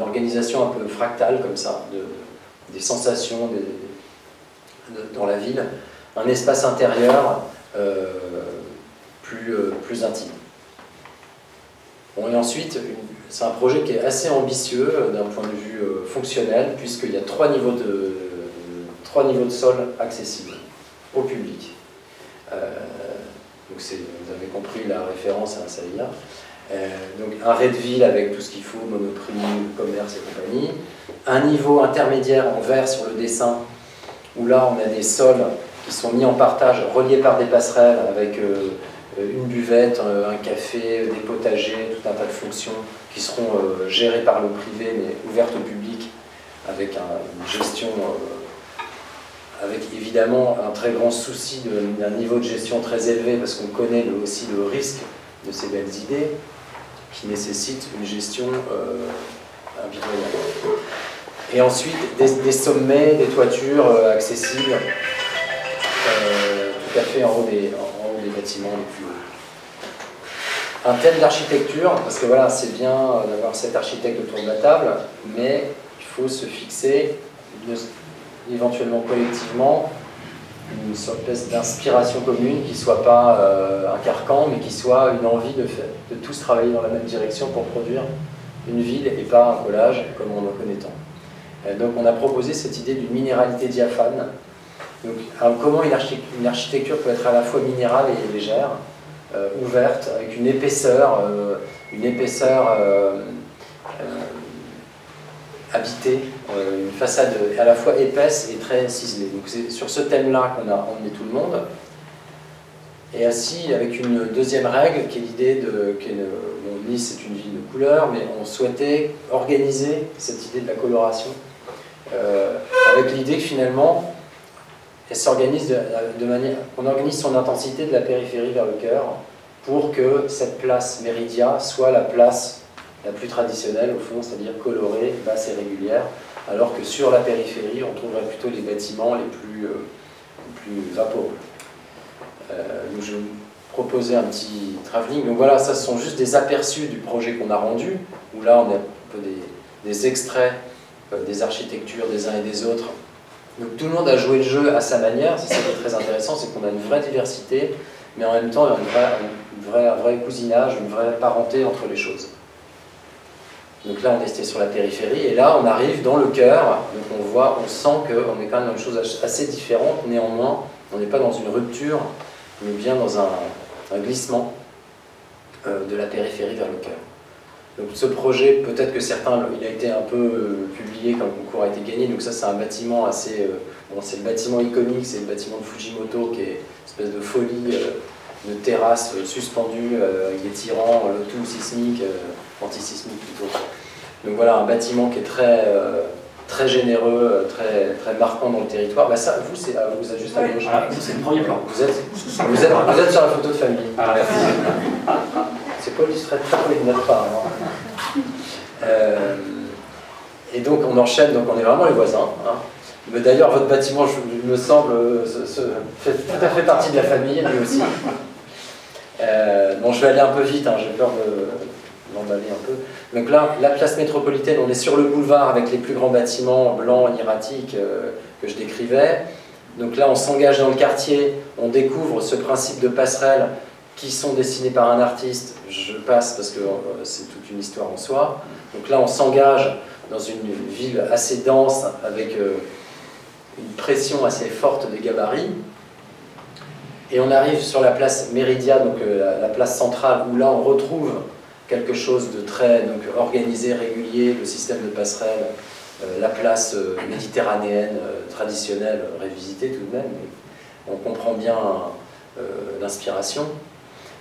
organisation un peu fractale comme ça, des sensations dans la ville, un espace intérieur plus intime. Bon, et ensuite, c'est un projet qui est assez ambitieux d'un point de vue fonctionnel, puisqu'il y a 3 niveaux de sol accessibles au public. Donc vous avez compris la référence à un Salia. Donc un rez de ville avec tout ce qu'il faut, monoprix, commerce et compagnie. Un niveau intermédiaire en vert sur le dessin, où là on a des sols qui sont mis en partage, reliés par des passerelles avec une buvette, un café, des potagers, tout un tas de fonctions qui seront gérées par le privé mais ouvertes au public, avec une gestion, avec évidemment un très grand souci d'un niveau de gestion très élevé, parce qu'on connaît aussi le risque de ces belles idées qui nécessitent une gestion impitoyable. Et ensuite des sommets, des toitures accessibles tout à fait en haut des bâtiments les plus hauts. Un thème d'architecture, parce que voilà, c'est bien d'avoir 7 architectes autour de la table, mais il faut se fixer éventuellement collectivement une sorte d'inspiration commune qui ne soit pas un carcan, mais qui soit une envie de tous travailler dans la même direction pour produire une ville et pas un collage comme on en connaît tant. Donc on a proposé cette idée d'une minéralité diaphane. Donc, comment une architecture peut être à la fois minérale et légère, ouverte, avec une épaisseur habitée, une façade à la fois épaisse et très ciselée. Donc c'est sur ce thème-là qu'on a emmené tout le monde. Et ainsi, avec une deuxième règle, qui est l'idée Nice c'est une ville de couleurs, mais on souhaitait organiser cette idée de la coloration, avec l'idée que finalement, elle s'organise de manière qu'on organise son intensité de la périphérie vers le cœur pour que cette place Méridia soit la place la plus traditionnelle au fond, c'est-à-dire colorée, basse et régulière, alors que sur la périphérie, on trouverait plutôt les bâtiments les plus vaporeux. Donc je vais vous proposer un petit travelling. Donc voilà, ça ce sont juste des aperçus du projet qu'on a rendu, où là on a un peu des extraits des architectures des uns et des autres. Donc tout le monde a joué le jeu à sa manière, c'est ça qui est très intéressant, c'est qu'on a une vraie diversité, mais en même temps un vrai cousinage, une vraie parenté entre les choses. Donc là on était sur la périphérie, et là on arrive dans le cœur, donc on sent qu'on est quand même dans une chose assez différente, néanmoins on n'est pas dans une rupture, mais bien dans un glissement de la périphérie vers le cœur. Donc ce projet, peut-être que certains, il a été un peu publié quand le concours a été gagné, donc ça c'est un bâtiment assez... bon, c'est le bâtiment iconique, c'est le bâtiment de Fujimoto qui est une espèce de folie de terrasses suspendues avec des tirants, le tout sismique, antisismique plutôt. Donc voilà, un bâtiment qui est très généreux, très marquant dans le territoire. Bah ça, vous, vous êtes juste à gauche. Ah, c'est le premier plan. Vous êtes sur la photo de famille. Ah, merci. C'est pas illustré très peu de notre part. Et donc on enchaîne, donc on est vraiment les voisins. Hein. Mais d'ailleurs, votre bâtiment, il me semble, fait tout à fait partie de la famille, lui aussi. Bon, je vais aller un peu vite, hein, j'ai peur d'emballer un peu. Donc là, la place métropolitaine, on est sur le boulevard avec les plus grands bâtiments blancs, hiératiques que je décrivais. Donc là, on s'engage dans le quartier, on découvre ce principe de passerelle qui sont dessinés par un artiste. Je passe parce que c'est toute une histoire en soi. Donc là, on s'engage dans une ville assez dense avec une pression assez forte des gabarits. Et on arrive sur la place Méridia, donc la place centrale, où là on retrouve quelque chose de très organisé, régulier, le système de passerelle, la place méditerranéenne traditionnelle, révisitée tout de même, mais on comprend bien l'inspiration.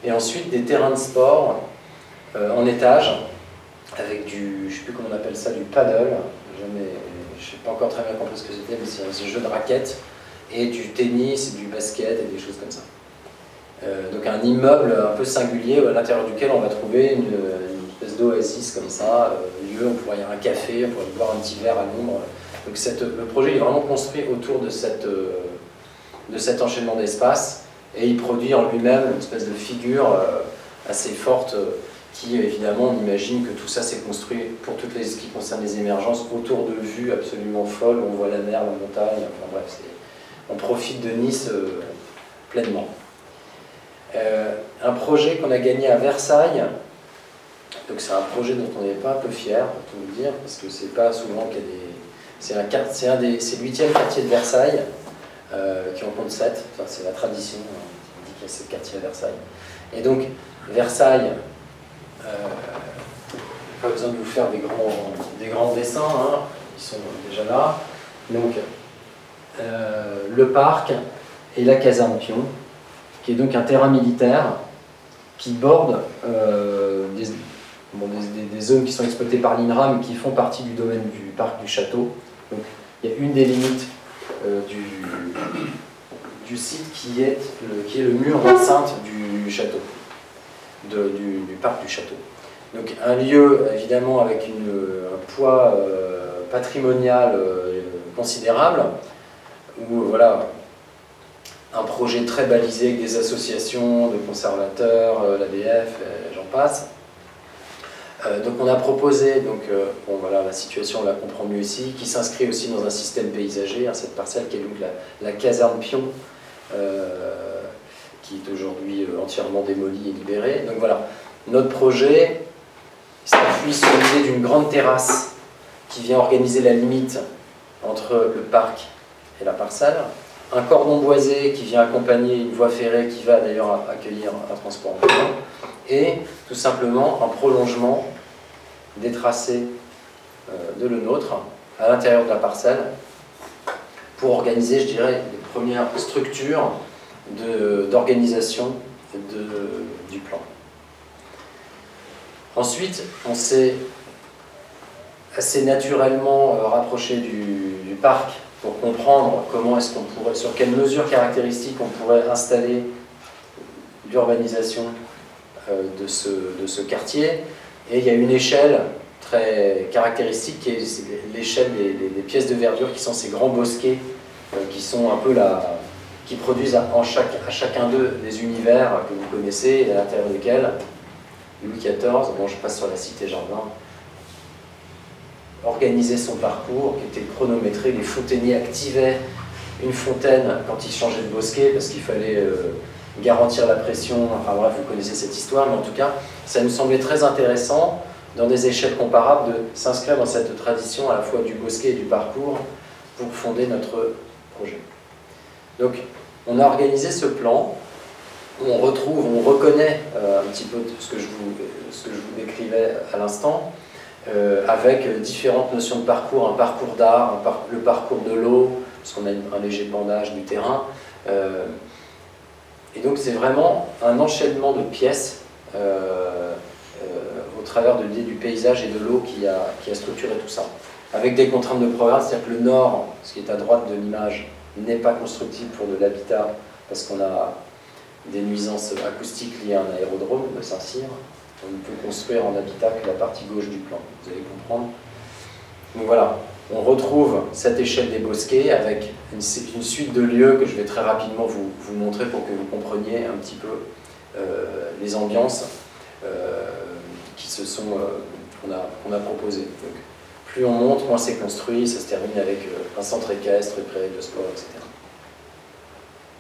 Et ensuite des terrains de sport en étage, avec du, je ne sais plus comment on appelle ça, du paddle, je n'ai pas encore très bien compris ce que c'était, mais c'est un jeu de raquettes, et du tennis, du basket, et des choses comme ça. Donc un immeuble un peu singulier à l'intérieur duquel on va trouver une espèce d'oasis comme ça, lieu, on pourrait y avoir un café, on pourrait boire un petit verre à l'ombre. Donc le projet est vraiment construit autour de cet enchaînement d'espace, et il produit en lui-même une espèce de figure assez forte qui, évidemment, on imagine que tout ça s'est construit pour tout ce qui concerne les émergences autour de vues absolument folles, on voit la mer, la montagne, enfin bref, on profite de Nice pleinement. Un projet qu'on a gagné à Versailles, donc c'est un projet dont on n'est pas un peu fier, pour tout vous dire, parce que c'est pas souvent qu'il y a des... C'est le 8e quartier de Versailles, qui en compte 7, enfin, c'est la tradition, on dit qu'il y a 7 quartiers à Versailles. Et donc, Versailles, pas besoin de vous faire des grands dessins, hein, ils sont déjà là. Donc, le parc et la caserne Pion, qui est donc un terrain militaire qui borde des zones qui sont exploitées par l'INRA, mais qui font partie du domaine du parc du château. Donc, il y a une des limites du site qui est le mur d'enceinte du château, du parc du château. Donc un lieu évidemment avec un poids patrimonial considérable, où voilà, un projet très balisé avec des associations de conservateurs, l'ADF, j'en passe. Donc on a proposé, bon, voilà, la situation on la comprend mieux ici, qui s'inscrit aussi dans un système paysager, hein, cette parcelle qui est donc la caserne Pion, qui est aujourd'hui entièrement démolie et libérée. Donc voilà, notre projet s'appuie sur l'idée d'une grande terrasse qui vient organiser la limite entre le parc et la parcelle, un cordon boisé qui vient accompagner une voie ferrée qui va d'ailleurs accueillir un transport en commun, et tout simplement un prolongement des tracés de le nôtre à l'intérieur de la parcelle pour organiser, je dirais, les premières structures d'organisation du plan. Ensuite, on s'est assez naturellement rapproché du parc pour comprendre comment est-ce qu'on pourrait, sur quelles mesures caractéristiques on pourrait installer l'urbanisation de ce quartier. Et il y a une échelle très caractéristique qui est l'échelle des pièces de verdure, qui sont ces grands bosquets qui sont un peu qui produisent à chacun d'eux des univers que vous connaissez, et à l'intérieur desquels Louis XIV, bon je passe sur la cité Jardin, organisait son parcours qui était chronométré. Les fontainiers activaient une fontaine quand ils changeaient de bosquet parce qu'il fallait garantir la pression. Enfin bref, vous connaissez cette histoire, mais en tout cas, ça nous semblait très intéressant, dans des échelles comparables, de s'inscrire dans cette tradition à la fois du bosquet et du parcours pour fonder notre projet. Donc, on a organisé ce plan où on reconnaît un petit peu ce que je vous décrivais à l'instant, avec différentes notions de parcours, un parcours d'art, le parcours de l'eau, parce qu'on a un léger bandage du terrain, Et donc c'est vraiment un enchaînement de pièces au travers de l'idée du paysage et de l'eau qui a structuré tout ça. Avec des contraintes de programme, c'est-à-dire que le nord, ce qui est à droite de l'image, n'est pas constructible pour de l'habitat parce qu'on a des nuisances acoustiques liées à un aérodrome de Saint-Cyr. On ne peut construire en habitat que la partie gauche du plan, vous allez comprendre. Donc voilà, on retrouve cette échelle des bosquets avec une suite de lieux que je vais très rapidement vous montrer pour que vous compreniez un petit peu les ambiances qu'on a proposées. Donc, plus on monte, moins c'est construit, ça se termine avec un centre équestre, une prairie de sport, etc.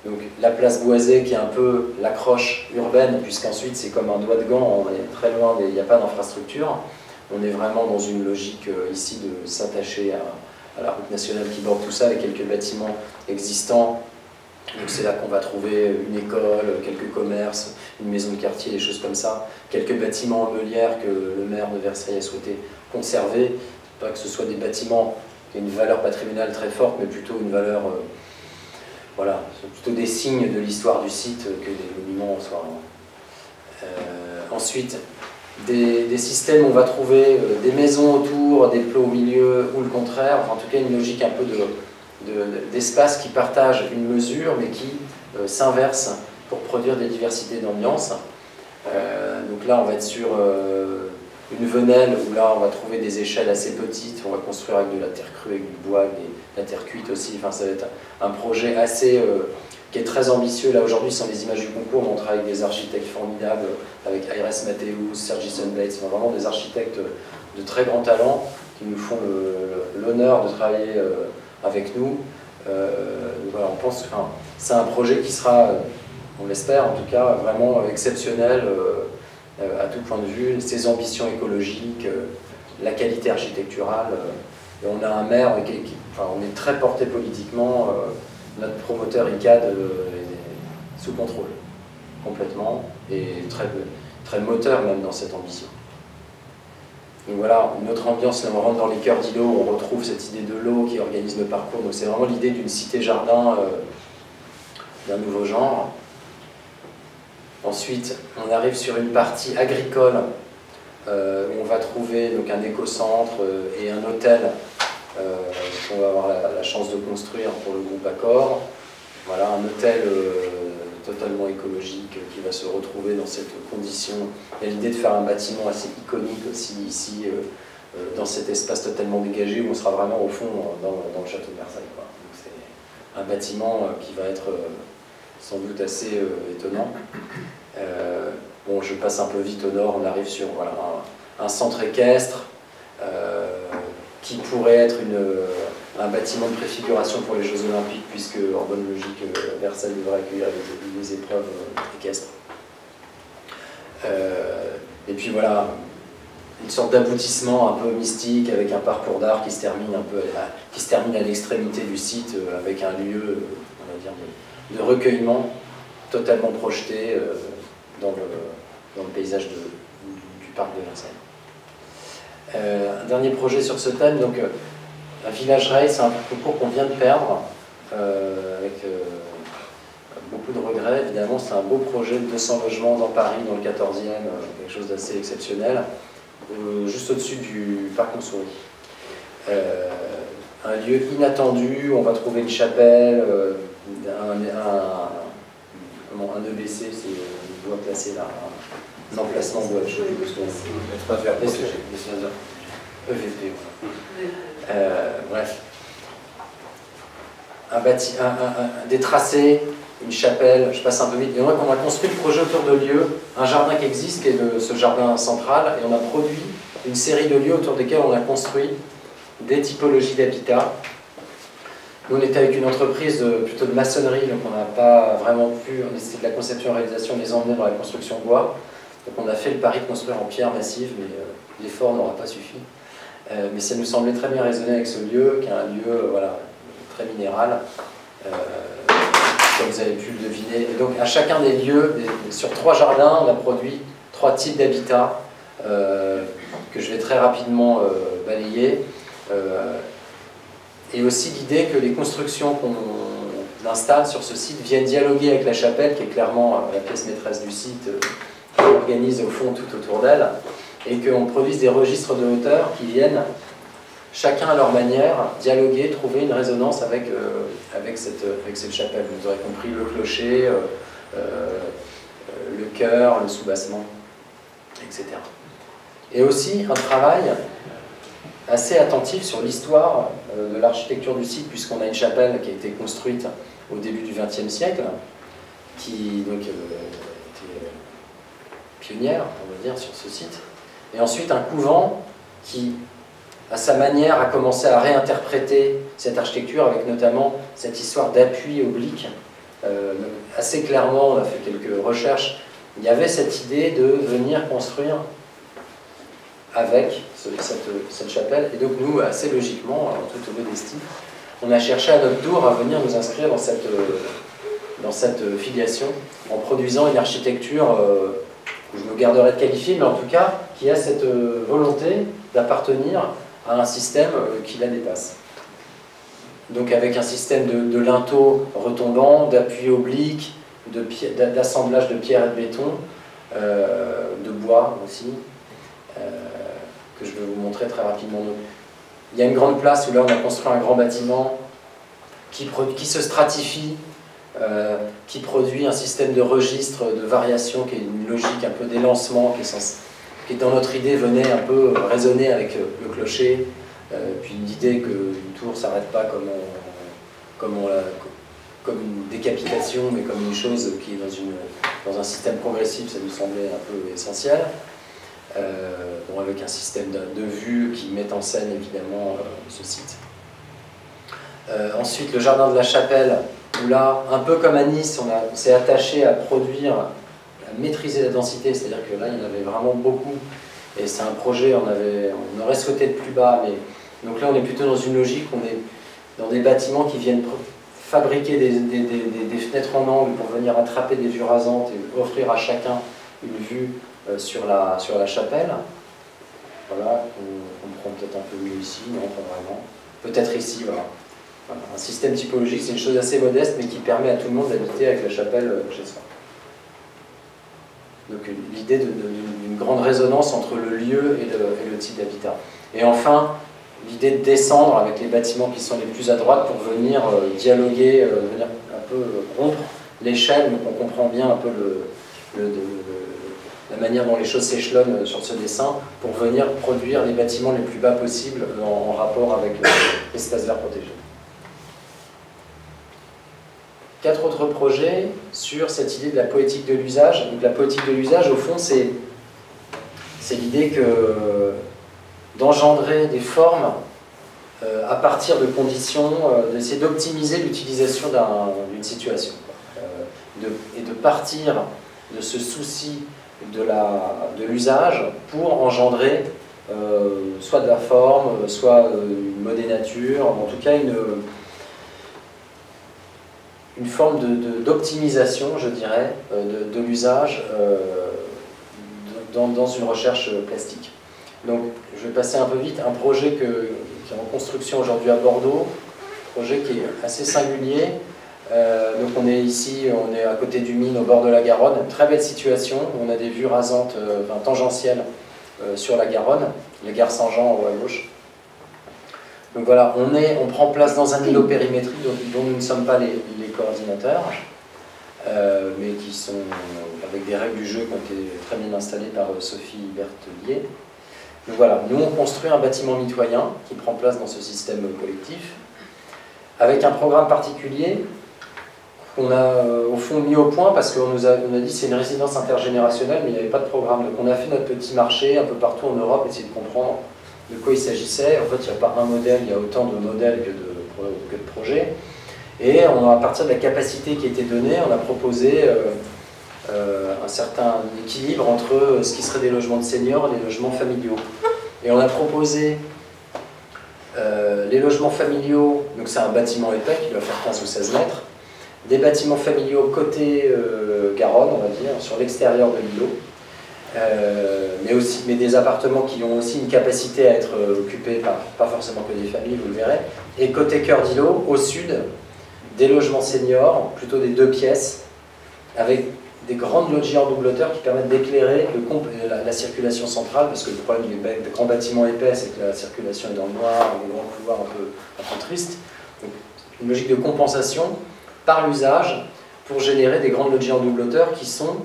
Donc la place Boisée qui est un peu l'accroche urbaine, puisqu'ensuite c'est comme un doigt de gant, on est très loin, il n'y a pas d'infrastructure. On est vraiment dans une logique ici de s'attacher à la route nationale qui borde tout ça, avec quelques bâtiments existants. Donc c'est là qu'on va trouver une école, quelques commerces, une maison de quartier, des choses comme ça. Quelques bâtiments en meulière que le maire de Versailles a souhaité conserver. Pas que ce soit des bâtiments qui aient une valeur patrimoniale très forte, mais plutôt une valeur... voilà, plutôt des signes de l'histoire du site que des monuments en soi. Ensuite, des systèmes où on va trouver des maisons autour, des plots au milieu, ou le contraire, enfin, en tout cas une logique un peu d'espace qui partage une mesure, mais qui s'inverse pour produire des diversités d'ambiance. Donc là, on va être sur une venelle, où là, on va trouver des échelles assez petites, on va construire avec de la terre crue, avec du bois, de la terre cuite aussi, enfin, ça va être un projet assez... qui est très ambitieux. Là, aujourd'hui, ce sont des images du concours, mais on travaille avec des architectes formidables, avec Iris Mateus, Sergi Sunblade, ce sont vraiment des architectes de très grand talent, qui nous font l'honneur de travailler avec nous. Voilà, on pense que c'est un projet qui sera, on l'espère en tout cas, vraiment exceptionnel à tout point de vue, ses ambitions écologiques, la qualité architecturale. Et on a un maire enfin, on est très porté politiquement. Notre promoteur ICAD est sous contrôle, complètement, et très moteur même dans cette ambition. Donc voilà, une autre ambiance, là on rentre dans les cœurs d'îlots, on retrouve cette idée de l'eau qui organise le parcours, donc c'est vraiment l'idée d'une cité-jardin d'un nouveau genre. Ensuite, on arrive sur une partie agricole, où on va trouver donc, un écocentre et un hôtel qu'on va avoir la chance de construire pour le groupe Accor. Voilà, un hôtel totalement écologique qui va se retrouver dans cette condition. Il y a l'idée de faire un bâtiment assez iconique aussi ici, dans cet espace totalement dégagé où on sera vraiment au fond dans le château de Versailles. C'est un bâtiment qui va être sans doute assez étonnant. Bon, je passe un peu vite au nord, on arrive sur voilà, un centre équestre qui pourrait être un bâtiment de préfiguration pour les Jeux Olympiques, puisque en bonne logique, Versailles devrait accueillir les épreuves équestres. Et puis voilà, une sorte d'aboutissement un peu mystique avec un parcours d'art qui se termine à l'extrémité du site avec un lieu, on va dire, de recueillement totalement projeté dans le paysage du parc de Versailles. Un dernier projet sur ce thème, donc un village rail, c'est un concours qu'on vient de perdre avec beaucoup de regrets. Évidemment, c'est un beau projet de 200 logements dans Paris, dans le 14e, quelque chose d'assez exceptionnel, juste au-dessus du parc Montsouris. Un lieu inattendu, on va trouver une chapelle, un EBC, c'est une voie placée là, un emplacement de EVP, bref. Des tracés, une chapelle, je passe un peu vite. Et on a construit le projet autour de lieux, un jardin qui existe, qui est ce jardin central, et on a produit une série de lieux autour desquels on a construit des typologies d'habitat. Nous, on était avec une entreprise plutôt de maçonnerie, donc on n'a pas vraiment pu, c'était de la conception-réalisation, les emmener dans la construction bois. Donc on a fait le pari de construire en pierre massive, mais l'effort n'aura pas suffi. Mais ça nous semblait très bien résonner avec ce lieu, qui est un lieu voilà, très minéral, comme vous avez pu le deviner. Et donc à chacun des lieux, sur 3 jardins, on a produit 3 types d'habitats que je vais très rapidement balayer. Et aussi l'idée que les constructions qu'on l'installent sur ce site, viennent dialoguer avec la chapelle, qui est clairement la pièce maîtresse du site, qui organise au fond tout autour d'elle, et qu'on produise des registres de hauteur qui viennent, chacun à leur manière, dialoguer, trouver une résonance avec cette chapelle. Vous aurez compris le clocher, le chœur, le soubassement, etc. Et aussi un travail assez attentif sur l'histoire de l'architecture du site, puisqu'on a une chapelle qui a été construite au début du XXe siècle, qui donc, était pionnière, on va dire, sur ce site. Et ensuite un couvent qui, à sa manière, a commencé à réinterpréter cette architecture, avec notamment cette histoire d'appui oblique. Assez clairement, on a fait quelques recherches, il y avait cette idée de venir construire avec cette chapelle, et donc nous, assez logiquement, en toute modestie, on a cherché à notre tour à venir nous inscrire dans cette filiation, en produisant une architecture que je me garderai de qualifier, mais en tout cas, qui a cette volonté d'appartenir à un système qui la dépasse. Donc avec un système de linteaux retombants, d'appui oblique, d'assemblage de pierre et de béton, de bois aussi, que je vais vous montrer très rapidement. Il y a une grande place où là on a construit un grand bâtiment qui se stratifie, qui produit un système de registre, de variation, qui est une logique un peu d'élancement, qui dans notre idée venait un peu résonner avec le clocher, puis l'idée qu'une tour ne s'arrête pas comme une décapitation, mais comme une chose qui est dans un système progressif, ça nous semblait un peu essentiel. Bon, avec un système de vue qui met en scène évidemment ce site. Ensuite, le jardin de la chapelle, où là, un peu comme à Nice, on s'est attaché à produire, à maîtriser la densité, c'est-à-dire que là, il y en avait vraiment beaucoup, et c'est un projet, on aurait souhaité être plus bas, mais donc là, on est plutôt dans une logique, on est dans des bâtiments qui viennent fabriquer des fenêtres en angle pour venir attraper des vues rasantes et offrir à chacun une vue sur la chapelle. Voilà, on prend peut-être un peu mieux ici, non, pas vraiment. Peut-être ici, voilà. Voilà. Un système typologique, c'est une chose assez modeste, mais qui permet à tout le monde d'habiter avec la chapelle chez soi. Donc l'idée d'une grande résonance entre le lieu et le type d'habitat. Et enfin, l'idée de descendre avec les bâtiments qui sont les plus à droite pour venir dialoguer, venir un peu rompre l'échelle, donc on comprend bien un peu la manière dont les choses s'échelonnent sur ce dessin, pour venir produire les bâtiments les plus bas possibles en rapport avec l'espace vert protégé. 4 autres projets sur cette idée de la poétique de l'usage. Donc la poétique de l'usage, au fond, c'est l'idée d'engendrer des formes à partir de conditions, d'essayer d'optimiser l'utilisation d'une situation. Et de partir de ce souci de l'usage pour engendrer soit de la forme, soit une modénature, en tout cas une forme d'optimisation, je dirais, de l'usage dans une recherche plastique. Donc, je vais passer un peu vite. Un projet qui est en construction aujourd'hui à Bordeaux, un projet qui est assez singulier. Donc on est ici, on est à côté du Mine, au bord de la Garonne, une très belle situation, on a des vues rasantes, tangentielles sur la Garonne, la gare Saint-Jean en haut à gauche. Donc voilà, on prend place dans un îlot périmétrique dont nous ne sommes pas les coordinateurs, mais qui sont avec des règles du jeu qui ont été très bien installées par Sophie Berthelier. Donc voilà, nous on construit un bâtiment mitoyen qui prend place dans ce système collectif, avec un programme particulier qu'on a au fond mis au point parce qu'on nous a dit c'est une résidence intergénérationnelle, mais il n'y avait pas de programme. Donc on a fait notre petit marché un peu partout en Europe, essayer de comprendre de quoi il s'agissait. En fait, il n'y a pas un modèle, il y a autant de modèles que de projets. Et à partir de la capacité qui a été donnée, on a proposé un certain équilibre entre ce qui serait des logements de seniors et des logements familiaux. Et on a proposé les logements familiaux, donc c'est un bâtiment épais qui doit faire 15 ou 16 mètres, des bâtiments familiaux côté Garonne, on va dire, sur l'extérieur de l'îlot, mais des appartements qui ont aussi une capacité à être occupés par, pas forcément que des familles, vous le verrez, et côté cœur d'îlot, au sud, des logements seniors, plutôt des 2 pièces, avec des grandes loggias en double hauteur qui permettent d'éclairer la circulation centrale, parce que le problème des grands bâtiments épais, c'est que la circulation est dans le noir, des grands couloirs un peu tristes. Donc, une logique de compensation par l'usage pour générer des grandes loggias en double hauteur qui sont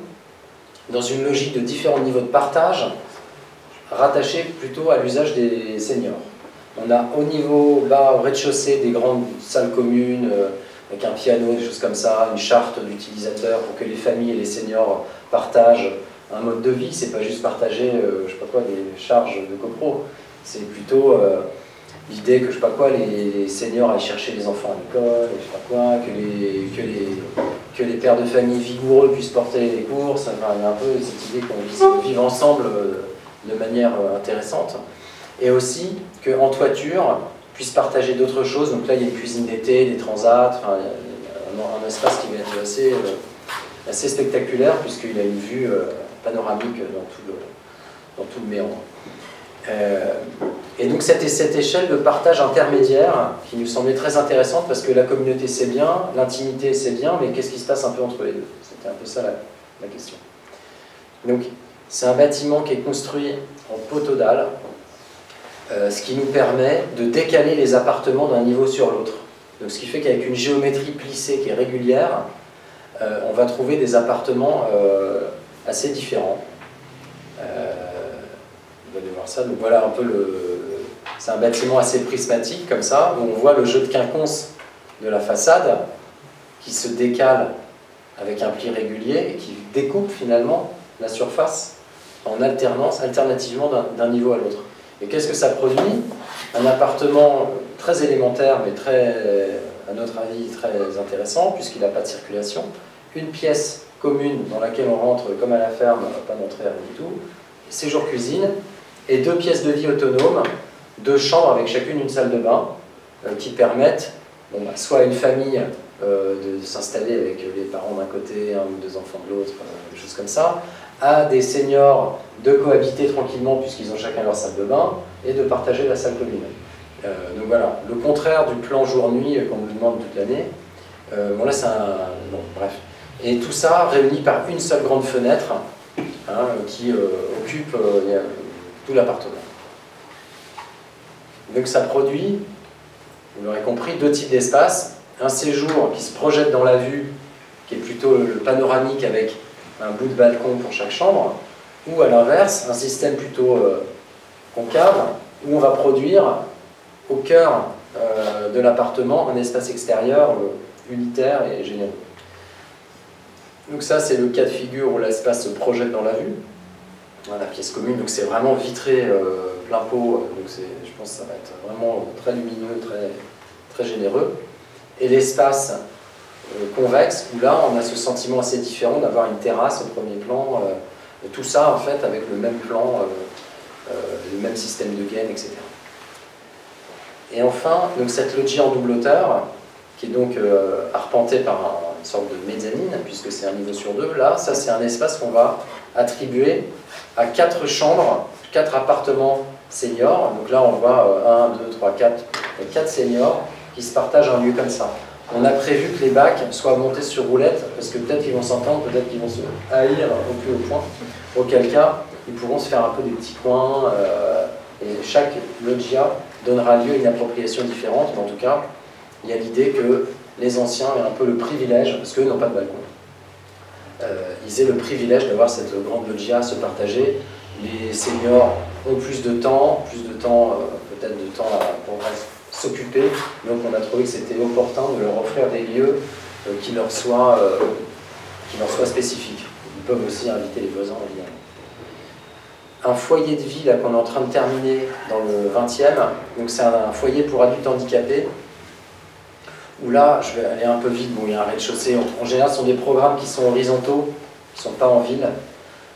dans une logique de différents niveaux de partage, rattachés plutôt à l'usage des seniors. On a au niveau bas, au rez-de-chaussée, des grandes salles communes, avec un piano, des choses comme ça, une charte d'utilisateurs pour que les familles et les seniors partagent un mode de vie. C'est pas juste partager, je sais pas quoi, des charges de copro. C'est plutôt l'idée que, je sais pas quoi, les seniors aillent chercher les enfants à l'école, je sais pas quoi, que les pères de famille vigoureux puissent porter les courses. Enfin, il y a un peu cette idée qu'on puisse vivre ensemble de manière intéressante. Et aussi qu'en toiture, puissent partager d'autres choses. Donc là, il y a une cuisine d'été, des transats, enfin, il y a un espace qui va être assez spectaculaire, puisqu'il a une vue panoramique dans tout le méandre. Et donc cette échelle de partage intermédiaire qui nous semblait très intéressante, parce que la communauté c'est bien, l'intimité c'est bien, mais qu'est-ce qui se passe un peu entre les deux? C'était un peu ça la question. Donc c'est un bâtiment qui est construit en poteaux dalles, ce qui nous permet de décaler les appartements d'un niveau sur l'autre. Donc ce qui fait qu'avec une géométrie plissée qui est régulière, on va trouver des appartements assez différents. Vous allez voir ça. Donc voilà un peu c'est un bâtiment assez prismatique comme ça, où on voit le jeu de quinconce de la façade qui se décale avec un pli régulier et qui découpe finalement la surface en alternance, alternativement d'un niveau à l'autre. Et qu'est-ce que ça produit? Un appartement très élémentaire, mais à notre avis très intéressant, puisqu'il n'a pas de circulation. Une pièce commune dans laquelle on rentre comme à la ferme, on ne va pas montrer rien du tout. Séjour cuisine, et 2 pièces de vie autonomes, 2 chambres avec chacune une salle de bain, qui permettent soit à une famille de s'installer avec les parents d'un côté, 1 ou 2 enfants de l'autre, des choses comme ça, à des seniors de cohabiter tranquillement puisqu'ils ont chacun leur salle de bain, et de partager la salle commune. Donc voilà, le contraire du plan jour-nuit qu'on nous demande toute l'année. Bon là c'est bon, bref. Et tout ça réuni par une seule grande fenêtre, qui occupe tout l'appartement. Donc ça produit, vous l'aurez compris, 2 types d'espaces. Un séjour qui se projette dans la vue, qui est plutôt le panoramique avec un bout de balcon pour chaque chambre, ou à l'inverse, un système plutôt concave, où on va produire au cœur de l'appartement un espace extérieur unitaire et généreux. Donc ça, c'est le cas de figure où l'espace se projette dans la vue. La pièce commune, donc c'est vraiment vitré plein pot, donc je pense que ça va être vraiment très lumineux, très généreux. Et l'espace convexe, où là on a ce sentiment assez différent d'avoir une terrasse au premier plan, tout ça en fait avec le même plan, le même système de gaine, etc. Et enfin, donc cette loggia en double hauteur, qui est donc arpentée par une sorte de mezzanine, puisque c'est un niveau sur 2, là, ça c'est un espace qu'on va attribuer à 4 chambres, 4 appartements seniors. Donc là on voit 1, 2, 3, 4 seniors qui se partagent un lieu comme ça. On a prévu que les bacs soient montés sur roulette, parce que peut-être qu'ils vont s'entendre, peut-être qu'ils vont se haïr au plus haut point, auquel cas ils pourront se faire un peu des petits coins, et chaque loggia donnera lieu à une appropriation différente, mais en tout cas, il y a l'idée que les anciens aient un peu le privilège, parce qu'eux n'ont pas de balcon, ils aient le privilège d'avoir cette grande loggia à se partager. Les seniors ont plus de temps, peut-être de temps pour s'occuper, donc on a trouvé que c'était opportun de leur offrir des lieux qui leur soient spécifiques. Ils peuvent aussi inviter les voisins, évidemment. Un foyer de vie qu'on est en train de terminer dans le 20e, donc c'est un foyer pour adultes handicapés, où là, je vais aller un peu vite, bon, il y a un rez-de-chaussée, en général ce sont des programmes qui sont horizontaux, qui ne sont pas en ville,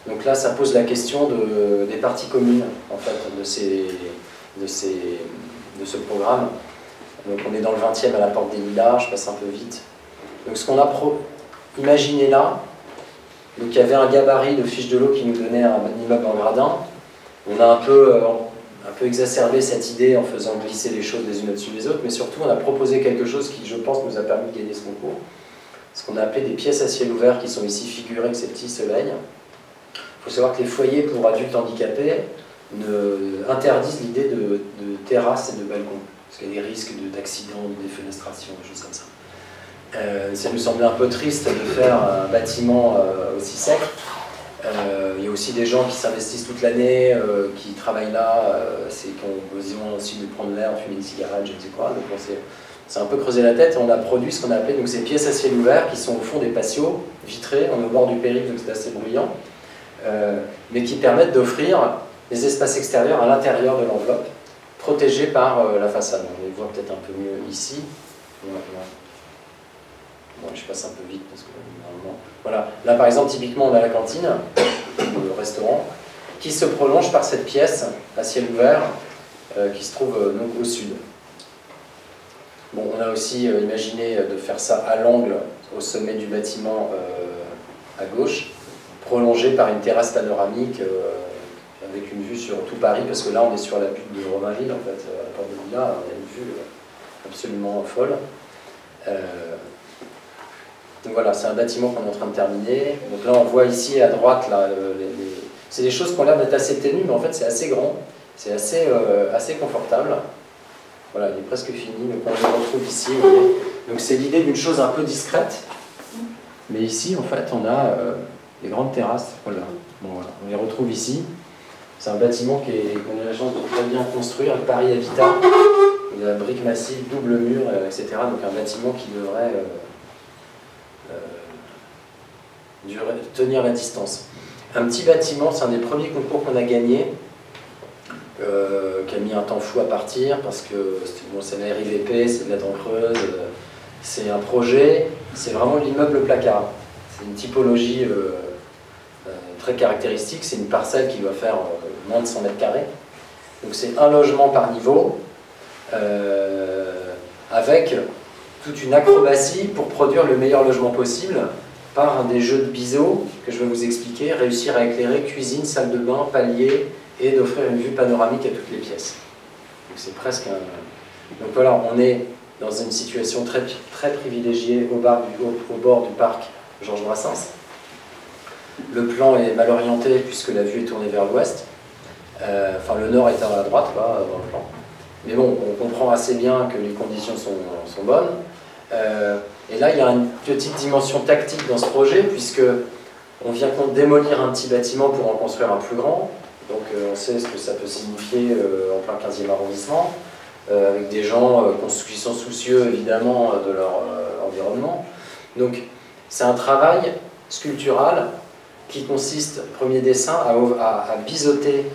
donc là ça pose la question des parties communes, en fait, de ce programme. Donc on est dans le 20e à la porte des Lilas, je passe un peu vite. Donc ce qu'on a imaginé là, donc il y avait un gabarit de fiche de l'eau qui nous donnait un immeuble en gradin. On a un peu un peu exacerbé cette idée en faisant glisser les choses les unes au-dessus des autres, mais surtout on a proposé quelque chose qui, je pense, nous a permis de gagner ce concours, ce qu'on a appelé des pièces à ciel ouvert, qui sont ici figurées avec ces petits soleils. Il faut savoir que les foyers pour adultes handicapés interdisent l'idée de terrasse et de balcon, parce qu'il y a des risques d'accidents, de défenestration, des choses comme ça. Ça nous semblait un peu triste de faire un bâtiment aussi sec. Il y a aussi des gens qui s'investissent toute l'année, qui travaillent là, qui ont besoin aussi de prendre l'air, fumer une cigarette, je ne sais quoi. Donc on s'est un peu creusé la tête et on a produit ce qu'on a appelé donc, ces pièces à ciel ouvert qui sont au fond des patios vitrés, on est au bord du périph', donc c'est assez bruyant, mais qui permettent d'offrir des espaces extérieurs à l'intérieur de l'enveloppe, protégés par la façade. On les voit peut-être un peu mieux ici. Bon, je passe un peu vite parce que normalement... Voilà, là par exemple, typiquement, on a la cantine, le restaurant, qui se prolonge par cette pièce à ciel ouvert qui se trouve donc au sud. Bon, on a aussi imaginé de faire ça à l'angle, au sommet du bâtiment à gauche, prolongé par une terrasse panoramique avec une vue sur tout Paris, parce que là on est sur la butte de Romainville, en fait, à la porte de Villa, on a une vue absolument folle. Donc voilà, c'est un bâtiment qu'on est en train de terminer. Donc là, on voit ici à droite, là, c'est des choses qui ont l'air d'être assez ténues, mais en fait, c'est assez grand, c'est assez confortable. Voilà, il est presque fini, donc on le retrouve ici. Vous voyez. Donc c'est l'idée d'une chose un peu discrète. Mais ici, en fait, on a des grandes terrasses. Voilà. Bon, voilà. On les retrouve ici. C'est un bâtiment qu'on a la chance de très bien construire, Paris Habitat. Il y a la brique massive, double mur, etc. Donc un bâtiment qui devrait tenir la distance. Un petit bâtiment, c'est un des premiers concours qu'on a gagné, qui a mis un temps fou à partir, parce que bon, c'est la RIVP, c'est de la dent creuse, c'est un projet, c'est vraiment l'immeuble placard. C'est une typologie très caractéristique, c'est une parcelle qui doit faire moins de 100 mètres carrés. Donc c'est un logement par niveau, avec toute une acrobatie pour produire le meilleur logement possible, par des jeux de biseau que je vais vous expliquer, réussir à éclairer cuisine, salle de bain, palier, et d'offrir une vue panoramique à toutes les pièces. Donc c'est presque un... Donc voilà, on est dans une situation très, très privilégiée au bord du parc Georges Brassens. Le plan est mal orienté puisque la vue est tournée vers l'ouest. Enfin, le nord est à la droite, là, dans le plan. Mais bon, on comprend assez bien que les conditions sont bonnes. Et là, il y a une petite dimension tactique dans ce projet, puisque on vient démolir un petit bâtiment pour en construire un plus grand. Donc on sait ce que ça peut signifier en plein 15e arrondissement, avec des gens qui sont soucieux évidemment de leur environnement. Donc c'est un travail sculptural qui consiste, premier dessin, à biseauter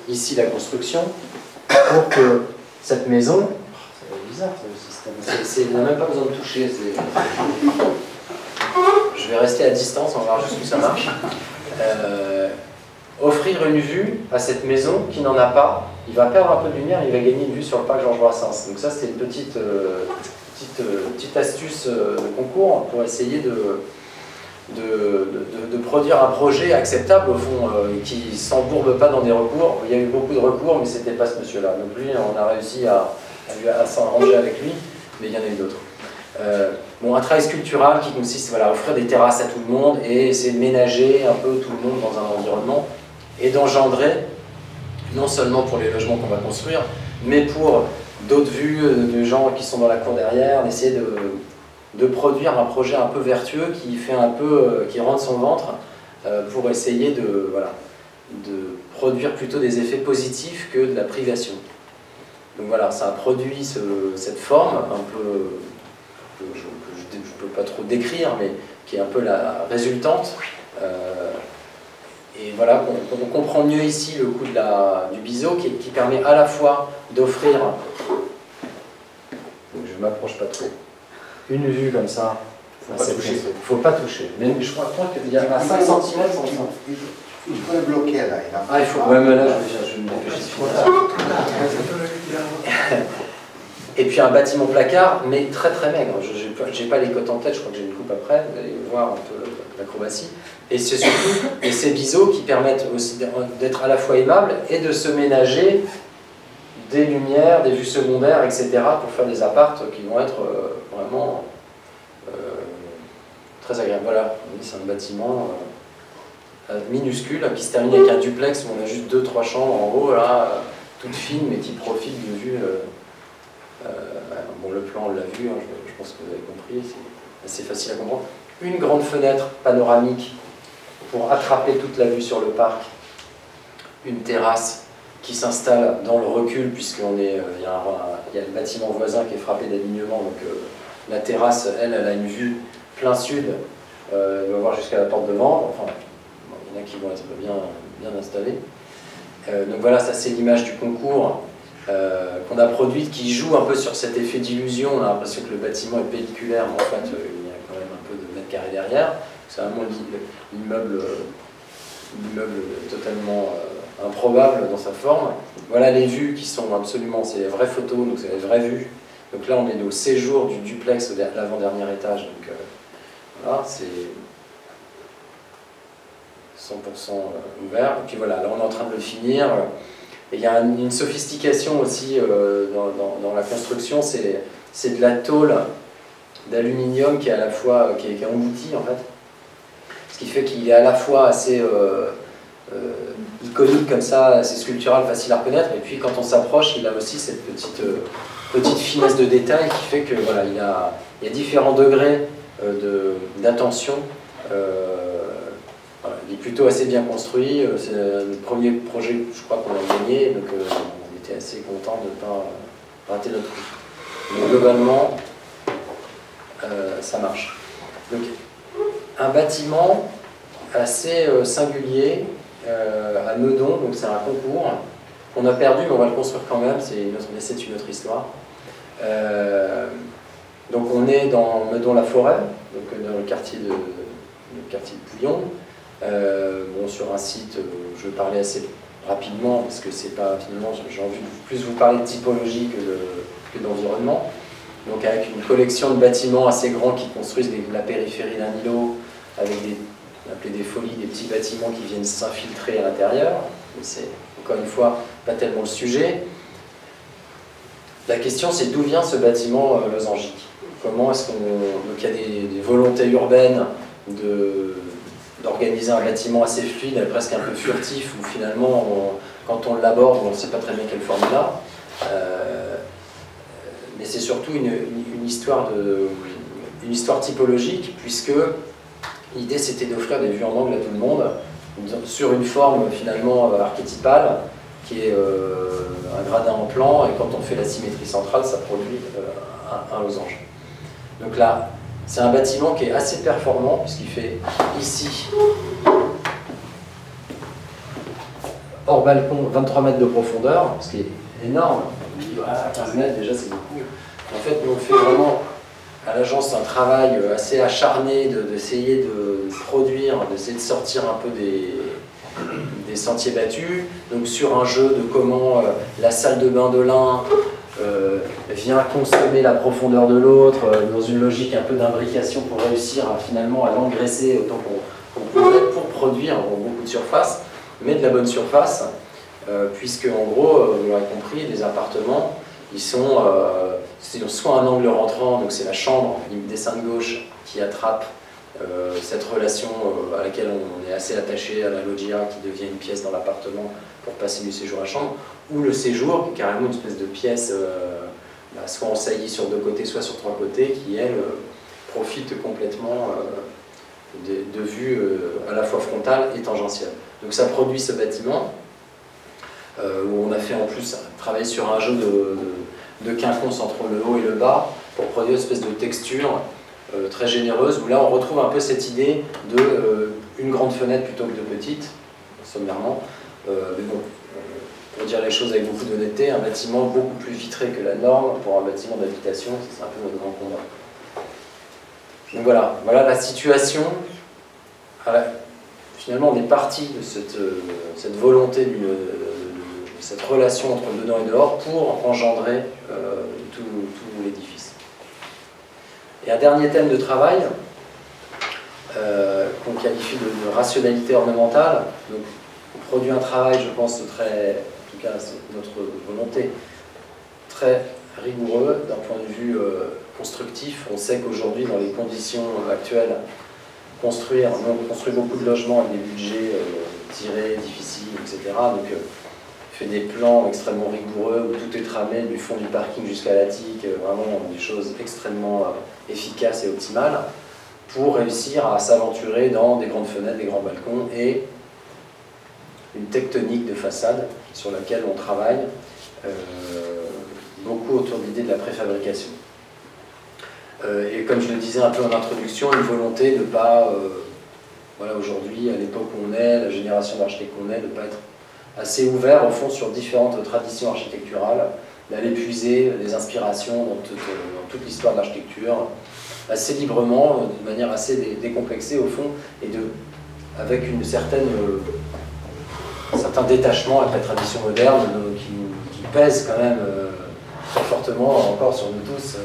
ici la construction pour que cette maison... C'est bizarre ce système, il n'a même pas besoin de toucher. Je vais rester à distance, on va voir juste où ça marche. Offrir une vue à cette maison qui n'en a pas, il va perdre un peu de lumière, il va gagner une vue sur le parc Georges Brassens. Donc ça c'était une petite astuce de concours pour essayer de produire un projet acceptable au fond, qui ne s'embourbe pas dans des recours. Il y a eu beaucoup de recours, mais ce n'était pas ce monsieur-là. Donc lui, on a réussi à s'arranger avec lui, mais il y en a eu d'autres. Bon, un travail sculptural qui consiste à offrir des terrasses à tout le monde et essayer de ménager un peu tout le monde dans un environnement et d'engendrer, non seulement pour les logements qu'on va construire, mais pour d'autres vues de gens qui sont dans la cour derrière, d'essayer de produire un projet un peu vertueux qui fait un peu, qui rentre son ventre pour essayer de produire plutôt des effets positifs que de la privation. Donc voilà, ça a produit cette forme un peu que je ne peux pas trop décrire, mais qui est un peu la résultante. Et voilà, on comprend mieux ici le coup du biseau qui permet à la fois d'offrir, donc je ne m'approche pas trop, une vue comme ça. Il ne faut pas toucher. Mais je crois qu'il y a à 5 cm. Il faut le bloquer là. Ah, il faut. Ouais, mais là, je vais me dépêcher. Et puis un bâtiment placard, mais très très maigre. Je n'ai pas les cotes en tête, je crois que j'ai une coupe après, vous allez voir un peu l'acrobatie. Et c'est surtout ces biseaux qui permettent aussi d'être à la fois aimables et de se ménager des lumières, des vues secondaires, etc. pour faire des apparts qui vont être vraiment très agréables. Voilà, c'est un bâtiment minuscule qui se termine avec un duplex où on a juste 2-3 chambres en haut, là, toutes fines, mais qui profitent de vues. Bon, le plan, on l'a vu, hein, je pense que vous avez compris, c'est assez facile à comprendre. Une grande fenêtre panoramique pour attraper toute la vue sur le parc. Une terrasse qui s'installe dans le recul, puisqu'il y a le bâtiment voisin qui est frappé d'alignement. Donc la terrasse, elle a une vue plein sud, elle va voir jusqu'à la porte de vente. Enfin, il y en a qui vont être bien installés. Donc voilà, ça c'est l'image du concours qu'on a produite, qui joue un peu sur cet effet d'illusion. On a l'impression que le bâtiment est pelliculaire, mais en fait il y a quand même un peu de mètres carrés derrière. C'est vraiment l'immeuble totalement improbable dans sa forme. Voilà les vues qui sont absolument, c'est les vraies photos, donc c'est les vraies vues. Donc là on est au séjour du duplex à l'avant-dernier étage. Donc voilà, c'est 100% ouvert. Et puis voilà, là on est en train de le finir. Et il y a une sophistication aussi dans la construction, c'est de la tôle d'aluminium qui est à la fois qui est emboutie en fait, ce qui fait qu'il est à la fois assez iconique comme ça, assez sculptural, facile à reconnaître, et puis quand on s'approche, il a aussi cette petite finesse de détail qui fait que voilà, il y a différents degrés d'attention. Voilà, il est plutôt assez bien construit, c'est le premier projet, je crois, qu'on a gagné, donc on était assez content de ne pas rater notre coup. Mais globalement, ça marche. Donc, un bâtiment assez singulier à Meudon, donc c'est un concours qu'on a perdu, mais on va le construire quand même, c'est une autre histoire. Donc on est dans Meudon-la-Forêt, donc dans le quartier de Pouillon. Bon, sur un site, je vais parler assez rapidement parce que c'est pas, finalement, j'ai envie de plus vous parler de typologie que d'environnement. Donc avec une collection de bâtiments assez grands qui construisent la périphérie d'un îlot avec on appelait des folies, des petits bâtiments qui viennent s'infiltrer à l'intérieur. C'est encore une fois pas tellement le sujet. La question c'est d'où vient ce bâtiment losangique. Comment est-ce qu'on... Donc il y a des volontés urbaines d'organiser un bâtiment assez fluide, presque un peu furtif, où finalement, quand on l'aborde, on ne sait pas très bien quelle forme il a. Mais c'est surtout une histoire typologique, puisque l'idée c'était d'offrir des vues en angle à tout le monde, sur une forme finalement archétypale, qui est un gradin en plan, et quand on fait la symétrie centrale, ça produit un losange. Donc là, c'est un bâtiment qui est assez performant, puisqu'il fait ici, hors balcon, 23 mètres de profondeur, ce qui est énorme. On dit, voilà, 15 mètres, déjà, c'est beaucoup. En fait, nous, on fait vraiment, à l'agence, un travail assez acharné d'essayer de produire, d'essayer de sortir un peu des sentiers battus. Donc, sur un jeu de comment la salle de bain de l'un vient consommer la profondeur de l'autre, dans une logique un peu d'imbrication pour réussir finalement à l'engraisser autant qu'on pourrait pour produire beaucoup de surface, mais de la bonne surface, puisque en gros, vous l'aurez compris, les appartements, ils sont soit un angle rentrant, donc c'est la chambre, dessin de gauche, qui attrape cette relation à laquelle on est assez attaché à la loggia, qui devient une pièce dans l'appartement pour passer du séjour à chambre, ou le séjour, qui est carrément une espèce de pièce, soit en saillie sur 2 côtés, soit sur 3 côtés, qui elle profite complètement de vues à la fois frontales et tangentielles. Donc ça produit ce bâtiment, où on a fait en plus travailler sur un jeu de quinconce entre le haut et le bas, pour produire une espèce de texture très généreuse, où là on retrouve un peu cette idée de une grande fenêtre plutôt que de petite, sommairement. Mais bon, pour dire les choses avec beaucoup d'honnêteté, un bâtiment beaucoup plus vitré que la norme pour un bâtiment d'habitation, c'est un peu notre grand combat. Donc voilà la situation. Finalement, on est parti de cette volonté cette relation entre le dedans et dehors pour engendrer tout l'édifice. Et un dernier thème de travail qu'on qualifie de rationalité ornementale. Donc, on produit un travail, je pense, très, en tout cas c'est notre volonté, très rigoureux d'un point de vue constructif. On sait qu'aujourd'hui, dans les conditions actuelles, on construit beaucoup de logements avec des budgets tirés, difficiles, etc. Donc, fait des plans extrêmement rigoureux où tout est tramé du fond du parking jusqu'à l'attique, vraiment des choses extrêmement efficaces et optimales pour réussir à s'aventurer dans des grandes fenêtres, des grands balcons et une tectonique de façade sur laquelle on travaille beaucoup autour de l'idée de la préfabrication. Et comme je le disais un peu en introduction, une volonté de ne pas, voilà, aujourd'hui, à l'époque où on est, la génération d'architectes qu'on est, de ne pas être assez ouvert au fond sur différentes traditions architecturales, d'aller puiser des inspirations dans toute l'histoire de l'architecture, assez librement, de manière assez décomplexée au fond, et avec un certain détachement avec la tradition moderne qui pèse quand même très fortement encore sur nous tous,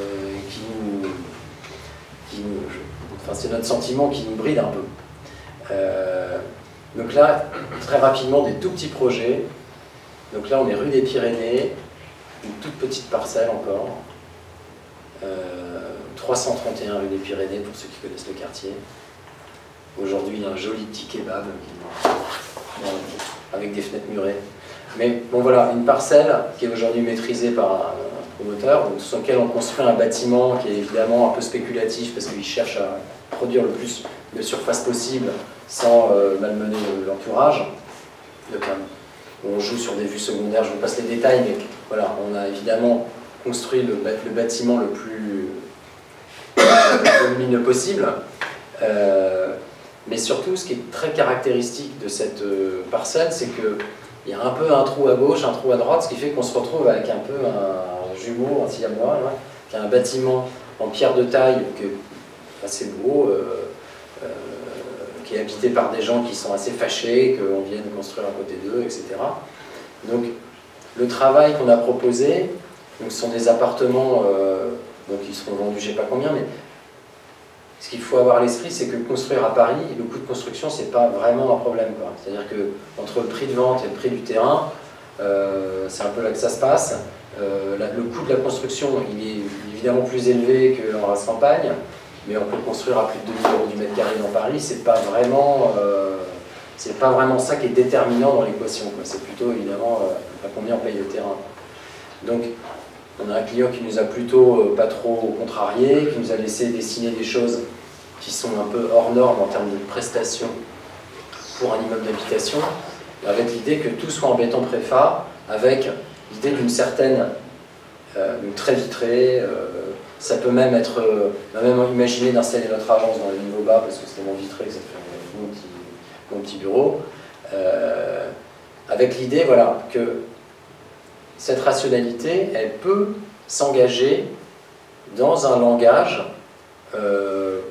enfin, c'est notre sentiment qui nous bride un peu. Donc là, très rapidement, des tout petits projets. Donc là, on est rue des Pyrénées, une toute petite parcelle encore. 331 rue des Pyrénées, pour ceux qui connaissent le quartier. Aujourd'hui, il y a un joli petit kebab avec des fenêtres murées. Mais bon voilà, une parcelle qui est aujourd'hui maîtrisée par un promoteur, donc, sur lequel on construit un bâtiment qui est évidemment un peu spéculatif parce qu'il cherche à produire le plus de surface possible sans malmener l'entourage. On joue sur des vues secondaires, je vous passe les détails, mais voilà, on a évidemment construit le bâtiment le plus lumineux possible. Mais surtout, ce qui est très caractéristique de cette parcelle, c'est qu'il y a un peu un trou à gauche, un trou à droite, ce qui fait qu'on se retrouve avec un peu un jumeau, un siamois, qui a un bâtiment en pierre de taille qui est assez beau, qui est habité par des gens qui sont assez fâchés, qu'on vienne construire à côté d'eux, etc. Donc, le travail qu'on a proposé, donc, ce sont des appartements qui seront vendus je ne sais pas combien, mais ce qu'il faut avoir à l'esprit, c'est que construire à Paris, le coût de construction, c'est pas vraiment un problème. C'est-à-dire qu'entre le prix de vente et le prix du terrain, c'est un peu là que ça se passe. Le coût de la construction, il est évidemment plus élevé qu'en race campagne, mais on peut construire à plus de 2 000 € du mètre carré dans Paris. C'est pas vraiment ça qui est déterminant dans l'équation. C'est plutôt évidemment à combien on paye le terrain. Donc, on a un client qui nous a plutôt pas trop contrarié, qui nous a laissé dessiner des choses qui sont un peu hors normes en termes de prestations pour un immeuble d'habitation, avec l'idée que tout soit en béton préfa, avec l'idée d'une certaine, très vitrée. Ça peut même être, on a même imaginé d'installer notre agence dans le niveau bas, parce que c'est tellement vitré que ça fait mon petit bureau, avec l'idée, voilà, que cette rationalité, elle peut s'engager dans un langage que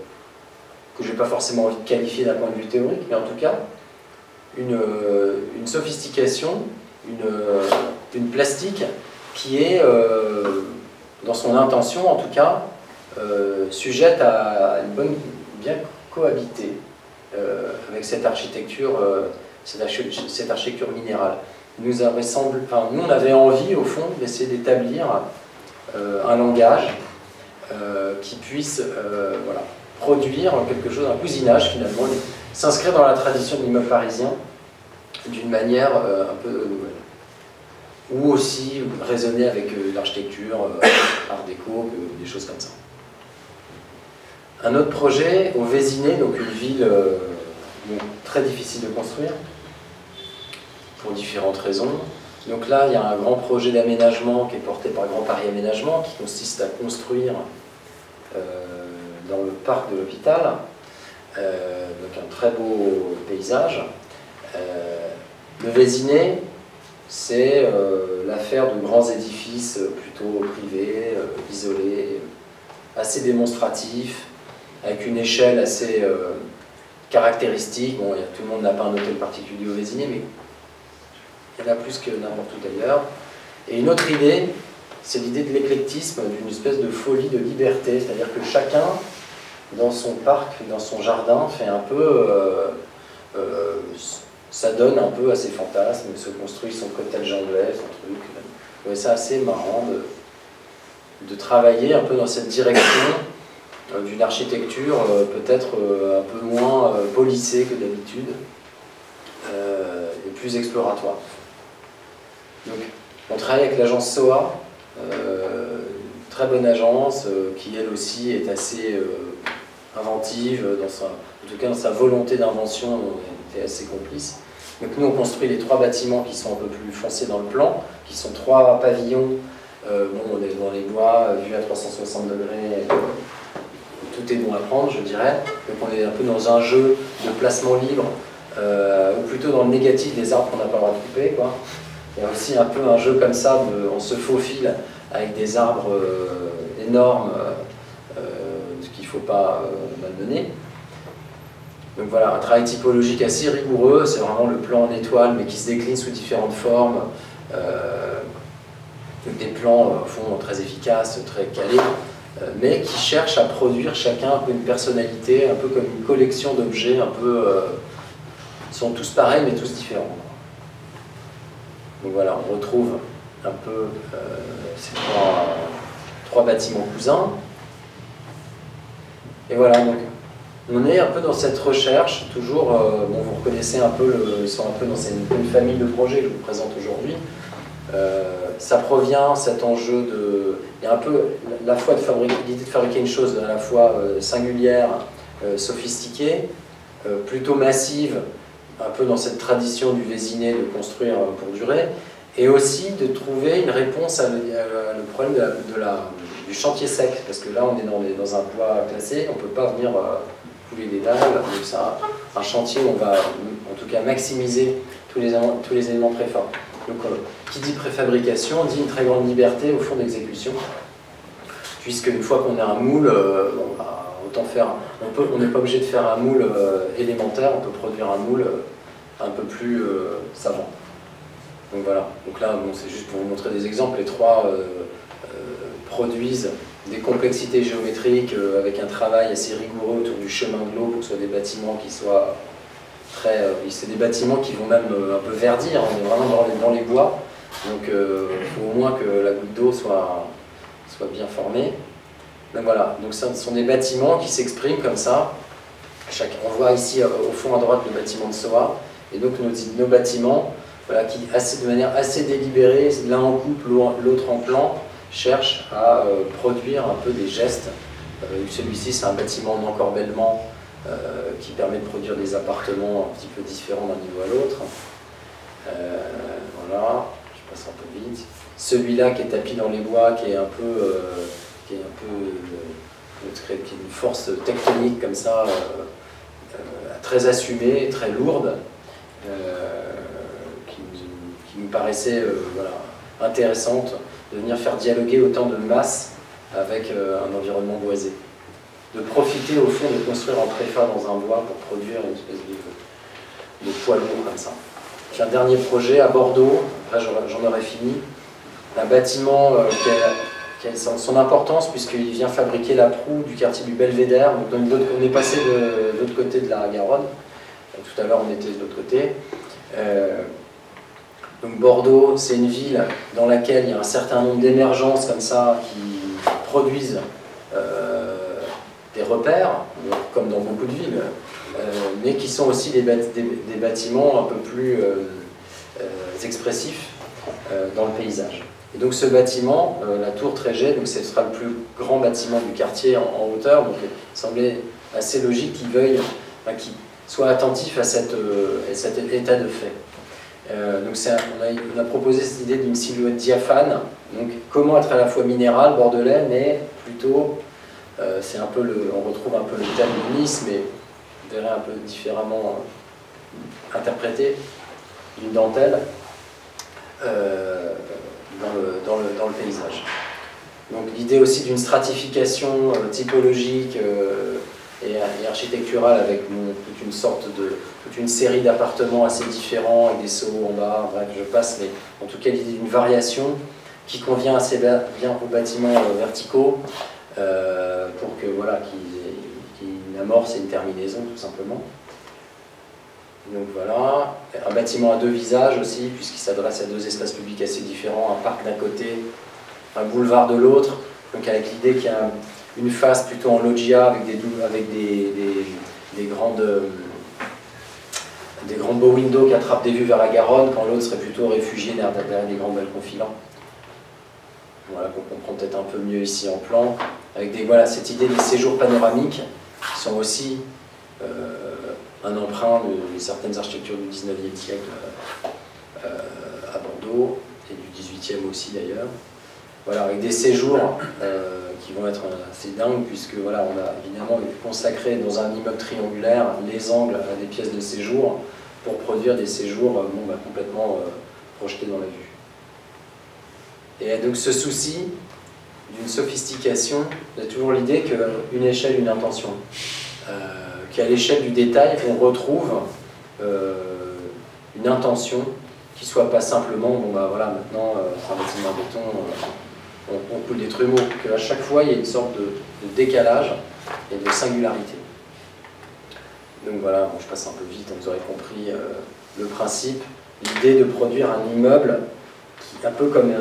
je n'ai pas forcément envie de qualifier d'un point de vue théorique, mais en tout cas, une sophistication, une plastique qui est, dans son intention en tout cas, sujette à bien cohabiter avec cette architecture minérale. Nous, on avait envie, au fond, d'essayer d'établir un langage qui puisse produire quelque chose, un cousinage finalement, s'inscrire dans la tradition de l'immeuble parisien d'une manière un peu nouvelle. Ou aussi raisonner avec l'architecture, art déco, des choses comme ça. Un autre projet au Vésinet, donc une ville très difficile de construire, pour différentes raisons. Donc là, il y a un grand projet d'aménagement qui est porté par Grand Paris Aménagement, qui consiste à construire dans le parc de l'hôpital, donc un très beau paysage. Le Vésinet, c'est l'affaire de grands édifices plutôt privés, isolés, assez démonstratifs, avec une échelle assez caractéristique. Bon, tout le monde n'a pas un hôtel particulier au Vésinet, mais Il y en a plus que n'importe où d'ailleurs. Et une autre idée, c'est l'idée de l'éclectisme, d'une espèce de folie de liberté, c'est-à-dire que chacun, dans son parc, dans son jardin, fait un peu, s'adonne un peu à ses fantasmes, se construit son cottage anglais, son truc. Je trouvais ça assez marrant de travailler un peu dans cette direction d'une architecture peut-être un peu moins policée que d'habitude et plus exploratoire. Donc, on travaille avec l'agence SOA, très bonne agence qui elle aussi est assez inventive, en tout cas dans sa volonté d'invention, on était assez complice. Donc nous on construit les 3 bâtiments qui sont un peu plus foncés dans le plan, qui sont 3 pavillons, bon on est dans les bois, vue à 360 degrés, tout est bon à prendre je dirais, donc on est un peu dans un jeu de placement libre, ou plutôt dans le négatif des arbres qu'on n'a pas le droit de couper, quoi. Il y a aussi un peu un jeu comme ça, on se faufile avec des arbres énormes qu'il ne faut pas malmener. Donc voilà, un travail typologique assez rigoureux, c'est vraiment le plan en étoile mais qui se décline sous différentes formes. Donc des plans au fond très efficaces, très calés, mais qui cherchent à produire chacun un peu une personnalité, un peu comme une collection d'objets, un peu... ils sont tous pareils mais tous différents. Donc voilà, on retrouve un peu ces 3 bâtiments cousins. Et voilà, donc on est un peu dans cette recherche, toujours, bon, vous reconnaissez un peu, ils sont un peu dans une famille de projets que je vous présente aujourd'hui. Ça provient, cet enjeu de... Il y a un peu la fois l'idée de fabriquer une chose à la fois singulière, sophistiquée, plutôt massive, un peu dans cette tradition du Vésinet de construire pour durer, et aussi de trouver une réponse à le problème du chantier sec, parce que là on est dans un bois classé, on ne peut pas venir couler des dalles, donc c'est un chantier où on va en tout cas maximiser tous les éléments préfaits. Donc qui dit préfabrication dit une très grande liberté au fond d'exécution, puisque une fois qu'on a un moule, bon, bah, autant faire, on n'est pas obligé de faire un moule élémentaire, on peut produire un moule un peu plus savant. Donc voilà, donc là bon, c'est juste pour vous montrer des exemples, les 3 produisent des complexités géométriques avec un travail assez rigoureux autour du chemin de l'eau pour que ce soit des bâtiments qui soient très... c'est des bâtiments qui vont même un peu verdir, on est vraiment dans les bois, donc il faut au moins que la goutte d'eau soit bien formée. Donc voilà, donc ce sont des bâtiments qui s'expriment comme ça. On voit ici au fond à droite le bâtiment de SOA, et donc nos bâtiments, voilà, qui de manière assez délibérée, l'un en couple, l'autre en plan, cherchent à produire un peu des gestes. Celui-ci c'est un bâtiment en encorbellement qui permet de produire des appartements un petit peu différents d'un niveau à l'autre. Voilà, je passe un peu vite. Celui-là qui est tapis dans les bois, qui est une force tectonique comme ça, très assumée, très lourde, qui me paraissait voilà, intéressante de venir faire dialoguer autant de masse avec un environnement boisé. De profiter au fond de construire en préfa dans un bois pour produire une espèce de poids lourd comme ça. J'ai un dernier projet à Bordeaux, après j'en aurai fini, un bâtiment qui a son importance puisqu'il vient fabriquer la proue du quartier du Belvédère. Donc on est passé de l'autre côté de la Garonne, tout à l'heure on était de l'autre côté. Donc Bordeaux, c'est une ville dans laquelle il y a un certain nombre d'émergences comme ça qui produisent des repères, comme dans beaucoup de villes, mais qui sont aussi des bâtiments un peu plus expressifs dans le paysage. Et donc ce bâtiment, la tour Tréget, donc ce sera le plus grand bâtiment du quartier en hauteur, donc il semblait assez logique qu'il veuille, qu'il soit attentif à cet état de fait. Donc on a proposé cette idée d'une silhouette diaphane, donc comment être à la fois minéral, bordelais, mais plutôt, c'est un peu on retrouve un peu le thème de Nice, mais vous verrez un peu différemment interprété, d'une dentelle dans le paysage. Donc l'idée aussi d'une stratification typologique et architectural avec toute une série d'appartements assez différents avec des sauts en bas, bref je passe, mais en tout cas l'idée d'une variation qui convient assez bien aux bâtiments verticaux pour que voilà, qu'il y ait une amorce et une terminaison tout simplement. Donc voilà, un bâtiment à deux visages aussi, puisqu'il s'adresse à deux espaces publics assez différents, un parc d'un côté, un boulevard de l'autre, donc avec l'idée qu'il y a une face plutôt en loggia avec des grands beaux windows qui attrapent des vues vers la Garonne, quand l'autre serait plutôt réfugié derrière des grands balcons filants. Voilà, qu'on comprend peut-être un peu mieux ici en plan, avec voilà, cette idée des séjours panoramiques, qui sont aussi un emprunt de certaines architectures du 19e siècle à Bordeaux, et du 18e aussi d'ailleurs. Voilà, avec des séjours qui vont être assez dingues, puisque voilà, on a évidemment consacré dans un immeuble triangulaire les angles à des pièces de séjour pour produire des séjours complètement projetés dans la vue. Et donc ce souci d'une sophistication, il y a toujours l'idée qu'une échelle, une intention. Qu'à l'échelle du détail, on retrouve une intention qui ne soit pas simplement, voilà, maintenant, c'est un bâtiment en béton, on coule des trumeaux, qu'à chaque fois, il y a une sorte de décalage et de singularité. Donc voilà, je passe un peu vite, vous aurez compris le principe, l'idée de produire un immeuble qui, un peu comme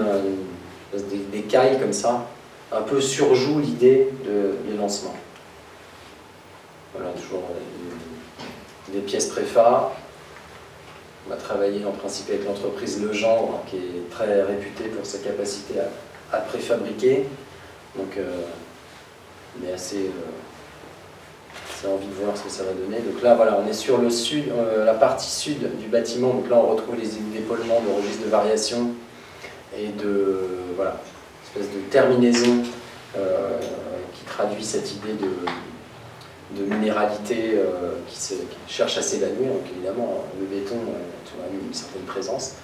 des cailles comme ça, un peu surjoue l'idée de lancement. Voilà, toujours des pièces préfa. On va travailler en principe avec l'entreprise Legendre, qui est très réputée pour sa capacité à préfabriquer. Donc, on est assez envie de voir ce que ça va donner. Donc là, voilà, on est sur le sud, la partie sud du bâtiment. Donc là, on retrouve les épaulements de registres de variation et de, voilà, une espèce de terminaison qui traduit cette idée de minéralité qui cherche à s'évanouir. Donc évidemment, le béton a une certaine présence.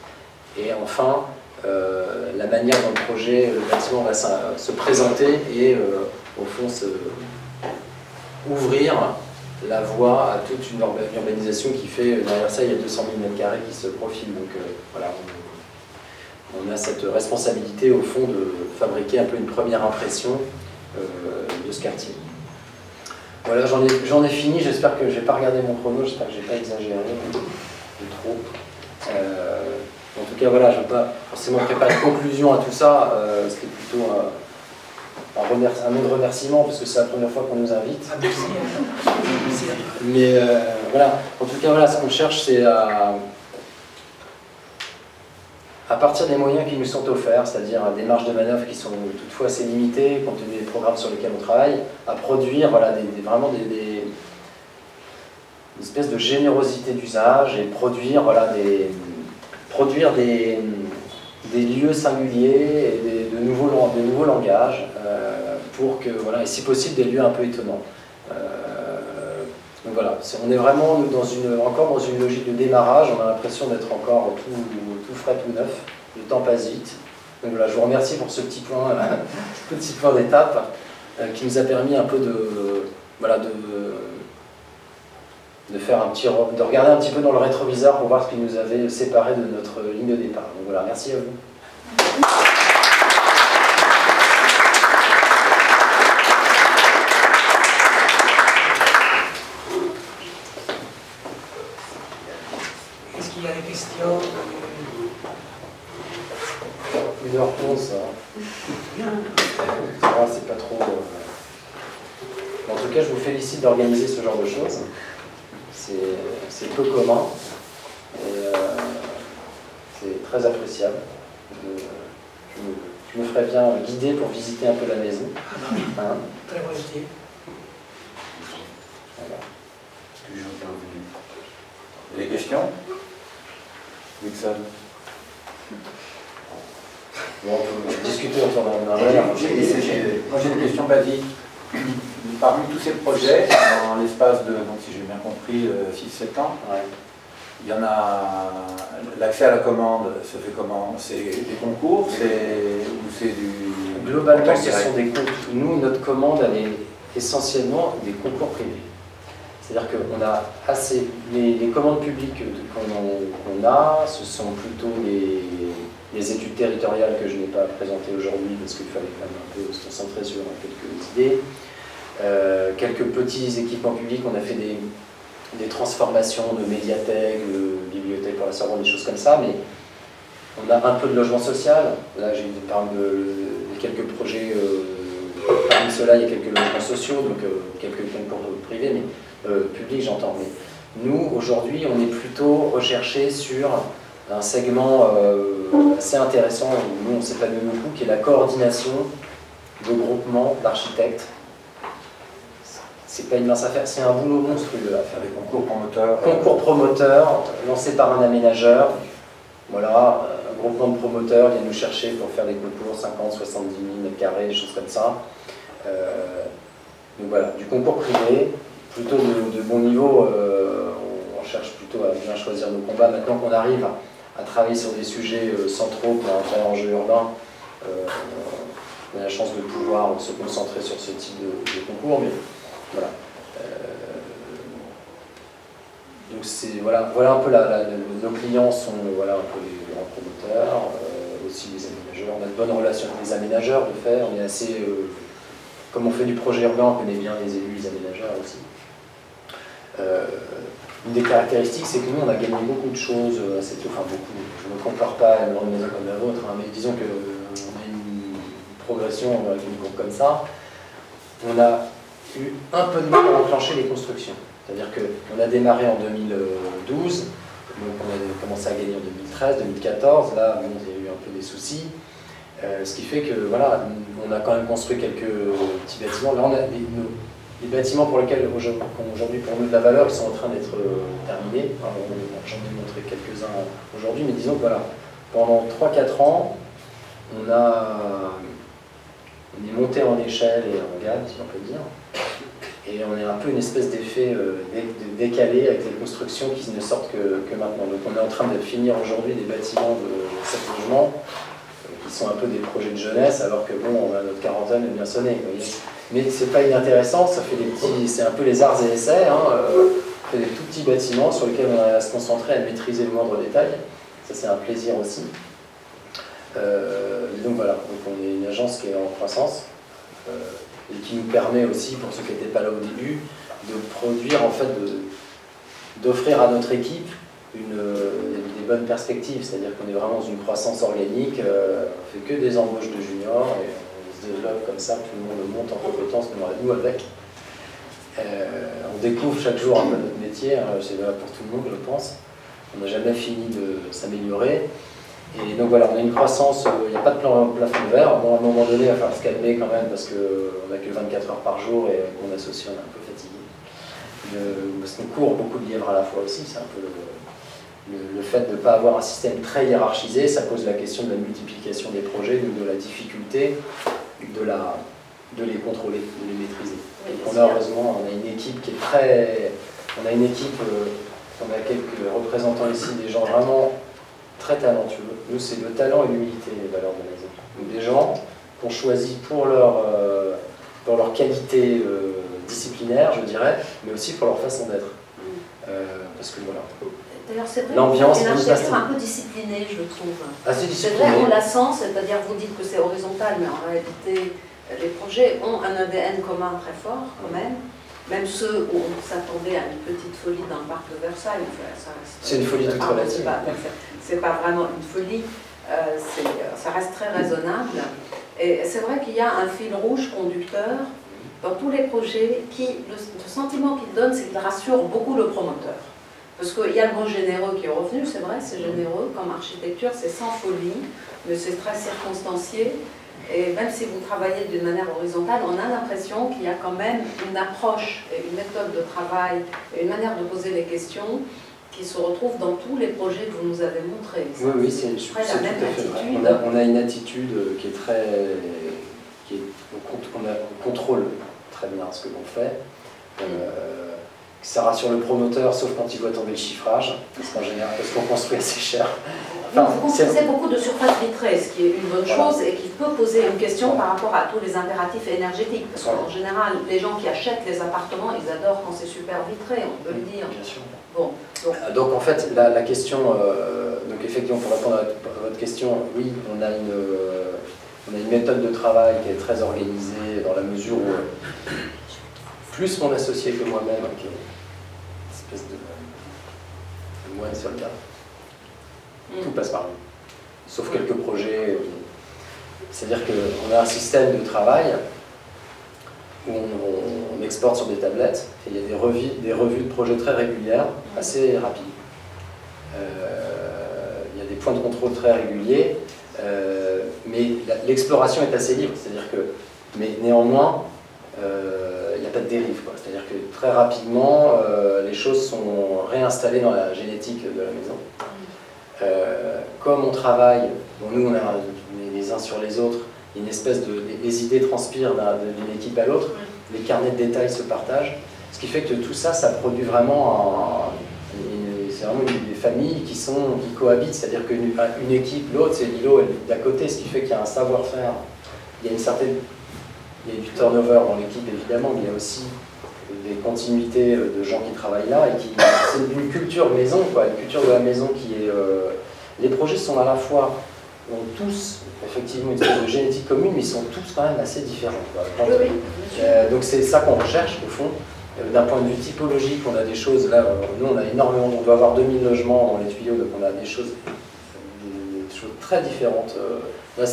Et enfin, la manière dont le projet, le bâtiment va se présenter et au fond ouvrir la voie à toute une urbanisation qui fait, derrière ça, il y a 200 000 m² qui se profilent. Donc voilà, on a cette responsabilité au fond de fabriquer un peu une première impression de ce quartier. Voilà, j'en ai fini, j'espère que je n'ai pas regardé mon chrono, j'espère que je n'ai pas exagéré de trop. En tout cas, voilà, je ne vais pas forcément préparer de conclusion à tout ça, c'était plutôt un mot de remerciement, parce que c'est la première fois qu'on nous invite. Mais voilà, en tout cas, voilà, ce qu'on cherche, c'est à partir des moyens qui nous sont offerts, c'est-à-dire des marges de manœuvre qui sont toutefois assez limitées, compte tenu des programmes sur lesquels on travaille, à produire voilà, vraiment une espèce de générosité d'usage et produire, voilà, des lieux singuliers et de nouveaux langages pour que, voilà, et si possible, des lieux un peu étonnants. Donc voilà, on est vraiment encore dans une logique de démarrage, on a l'impression d'être encore tout frais, tout neuf, le temps passe vite. Donc voilà, je vous remercie pour ce petit point d'étape qui nous a permis un peu de regarder un petit peu dans le rétroviseur pour voir ce qui nous avait séparés de notre ligne de départ. Donc voilà, merci à vous. Est-ce qu'il y a des questions? 1h11, c'est pas trop... En tout cas, je vous félicite d'organiser ce genre de choses. C'est peu commun. Et c'est très appréciable. Je me ferais bien guider pour visiter un peu la maison. Hein? Très volontiers. Voilà. Toujours bienvenue. Des questions? Nixon. Bon, on peut discuter autour d'un verre. Moi j'ai une question basique. Parmi tous ces projets, dans l'espace de, donc, si j'ai bien compris, 6-7 ans, Ouais. il y en a. L'accès à la commande se fait comment? C'est des concours? Ou c'est du. Globalement, contact ce direct? sont des comptes. Nous, notre commande, elle essentiellement des concours privés. C'est-à-dire qu'on a assez... Les commandes publiques qu'on a, ce sont plutôt les études territoriales que je n'ai pas présentées aujourd'hui parce qu'il fallait quand même un peu se concentrer sur quelques idées. Quelques petits équipements publics, on a fait des transformations de médiathèques, de bibliothèques pour la Sorbonne, des choses comme ça, mais on a un peu de logement social. Là, j'ai parlé de quelques projets, parmi ceux-là, il y a quelques logements sociaux, donc quelques concours privés, mais publics, j'entends. Mais nous, aujourd'hui, on est plutôt recherché sur un segment assez intéressant, où nous, on s'épanouit beaucoup, qui est la coordination de groupements d'architectes. C'est pas une mince affaire, c'est un boulot monstrueux à faire. Des concours promoteurs. Concours promoteurs, lancés par un aménageur. Voilà, un groupement de promoteurs vient nous chercher pour faire des concours 50, 70 000 m², des choses comme ça. Donc voilà, du concours privé, plutôt de bon niveau. On cherche plutôt à bien choisir nos combats. Maintenant qu'on arrive à travailler sur des sujets centraux pour un vrai enjeu urbain, on a la chance de pouvoir se concentrer sur ce type de concours. Mais voilà. Donc voilà un peu nos clients sont un peu les grands promoteurs, aussi les aménageurs. On a de bonnes relations avec les aménageurs de fait. On est assez, comme on fait du projet urbain, on connaît bien les élus, les aménageurs aussi. Une des caractéristiques, c'est que nous, on a gagné beaucoup de choses, enfin beaucoup, je ne me compare pas à une grande maison comme la vôtre, hein, mais disons qu'on a une progression avec une courbe comme ça. On a eu un peu de mal à enclencher les constructions. C'est-à-dire qu'on a démarré en 2012, donc on a commencé à gagner en 2013, 2014, là, bon, il y a eu un peu des soucis, ce qui fait que, voilà, on a quand même construit quelques petits bâtiments. Là, on a les bâtiments pour lesquels aujourd'hui pour nous de la valeur, ils sont en train d'être terminés. J'en ai montré quelques-uns aujourd'hui, mais disons que voilà, pendant 3-4 ans, on est monté en échelle et en gamme, si on peut dire, et on est un peu une espèce d'effet décalé avec les constructions qui ne sortent que maintenant. Donc on est en train de finir aujourd'hui des bâtiments de 7 logements qui sont un peu des projets de jeunesse, alors que bon, on a notre quarantaine est bien sonnée. Mais c'est pas inintéressant, ça fait des petits, c'est un peu les arts et essais, hein, on fait des tout petits bâtiments sur lesquels on a à se concentrer, à maîtriser le moindre détail. Ça c'est un plaisir aussi. Et donc voilà, donc on est une agence qui est en croissance et qui nous permet aussi, pour ceux qui n'étaient pas là au début, de produire, en fait, d'offrir à notre équipe des bonnes perspectives, c'est-à-dire qu'on est vraiment dans une croissance organique, on ne fait que des embauches de juniors et on se développe comme ça, tout le monde monte en compétences, nous avec. On découvre chaque jour un peu notre métier, hein, c'est valable pour tout le monde, je pense. On n'a jamais fini de s'améliorer. Et donc voilà, on a une croissance, il n'y a pas de plafond de verre. Bon, à un moment donné, il va falloir se calmer quand même parce qu'on n'a que 24 heures par jour et mon associé, on est un peu fatigué. Parce qu'on court beaucoup de lièvres à la fois aussi, c'est un peu le fait de ne pas avoir un système très hiérarchisé, ça pose la question de la multiplication des projets, donc de la difficulté de les contrôler, de les maîtriser. Et on a heureusement, on a une équipe qui est très... On a quelques représentants ici, des gens vraiment très talentueux. Nous, c'est le talent et l'humilité, les valeurs de la maison. Donc des gens qu'on choisit pour leur qualité disciplinaire, je dirais, mais aussi pour leur façon d'être. Parce que voilà. D'ailleurs, c'est vrai l'ambiance, une architecture un peu disciplinée, je trouve. Assez disciplinée. C'est vrai, on la sent, c'est-à-dire vous dites que c'est horizontal, mais en réalité, les projets ont un ADN commun très fort, quand même. Même ceux où on s'attendait à une petite folie dans le parc de Versailles. C'est une folie toute relative. C'est pas vraiment une folie, ça reste très raisonnable. Et c'est vrai qu'il y a un fil rouge conducteur dans tous les projets le sentiment qu'il donne, c'est qu'il rassure beaucoup le promoteur. Parce qu'il y a le mot généreux qui est revenu, c'est vrai, c'est généreux comme architecture, c'est sans folie, mais c'est très circonstancié. Et même si vous travaillez d'une manière horizontale, on a l'impression qu'il y a quand même une approche et une méthode de travail et une manière de poser les questions qui se retrouvent dans tous les projets que vous nous avez montrés. Oui, c'est la même attitude. On a une attitude qui est très... on contrôle très bien ce que l'on fait. ça rassure le promoteur, sauf quand il voit tomber le chiffrage, parce qu'en général, parce qu'on construit assez cher. Enfin, vous construisez beaucoup de surfaces vitrées, ce qui est une bonne chose et qui peut poser une question par rapport à tous les impératifs énergétiques. Parce qu'en général, les gens qui achètent les appartements, ils adorent quand c'est super vitré, on peut le dire. Bien sûr. Bon, donc en fait, la question, donc effectivement, pour répondre à votre question, oui, on a une méthode de travail qui est très organisée dans la mesure où plus mon associé que moi-même, qui est une espèce de moine soldat. Tout passe par lui, sauf quelques projets. C'est-à-dire qu'on a un système de travail où on exporte sur des tablettes, et il y a des revues de projets très régulières, assez rapides. Il y a des points de contrôle très réguliers, mais l'exploration est assez libre, c'est-à-dire que, mais néanmoins, il n'y a pas de dérive. C'est-à-dire que très rapidement, les choses sont réinstallées dans la génétique de la maison. Comme on travaille, bon, nous on est les uns sur les autres, une espèce les idées transpirent d'une équipe à l'autre, les carnets de détails se partagent, ce qui fait que tout ça, ça produit vraiment c'est vraiment des familles qui cohabitent, c'est-à-dire qu'une équipe, l'autre c'est l'îlot d'à côté, ce qui fait qu'il y a un savoir-faire, il y a du turnover dans l'équipe évidemment, mais il y a aussi des continuités de gens qui travaillent là, et c'est une culture maison, une culture de la maison qui est... les projets sont à la fois, ont tous effectivement une espèce de génétique commune, mais ils sont tous quand même assez différents. Donc c'est ça qu'on recherche au fond. D'un point de vue typologique, on a des choses, là, nous on a énormément, on doit avoir 2000 logements dans les tuyaux, donc on a des choses très différentes. Là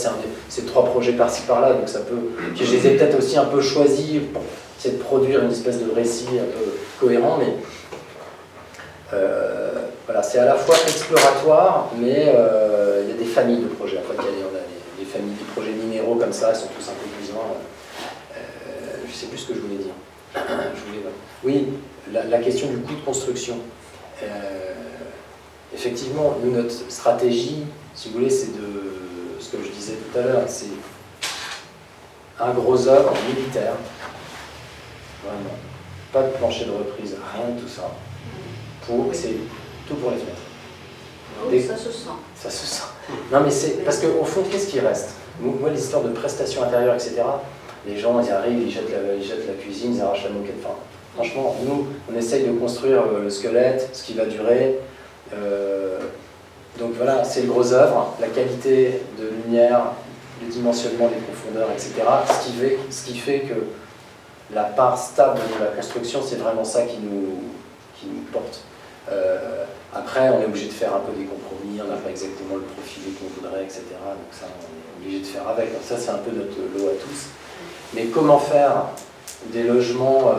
c'est 3 projets par-ci par-là, donc ça peut... Je les ai peut-être aussi un peu choisis pour essayer de produire une espèce de récit un peu cohérent, mais voilà, c'est à la fois exploratoire, mais il y a des familles de projets. En fait, on a des familles, des projets minéraux comme ça, ils sont tous un peu plus je ne sais plus ce que je voulais dire. Oui, la question du coût de construction. Effectivement, nous, notre stratégie, si vous voulez, c'est de ce que je disais tout à l'heure, c'est un gros œuvre militaire, vraiment, pas de plancher de reprise, rien de tout ça. C'est tout pour les fenêtres. Oui, ça se sent. Ça se sent. Non, mais c'est parce qu'au fond, qu'est-ce qui reste? Moi, l'histoire de prestations intérieures, etc., les gens, ils arrivent, ils jettent la cuisine, ils arrachent la moquette. Enfin, franchement, nous, on essaye de construire le squelette, ce qui va durer. Donc voilà, c'est le gros œuvre, la qualité de lumière, le dimensionnement des profondeurs, etc. Ce qui fait que la part stable de la construction, c'est vraiment ça qui nous porte. Après, on est obligé de faire un peu des compromis, on n'a pas exactement le profil qu'on voudrait, etc. Donc ça, on est obligé de faire avec. Donc ça, c'est un peu notre lot à tous. Mais comment faire des logements,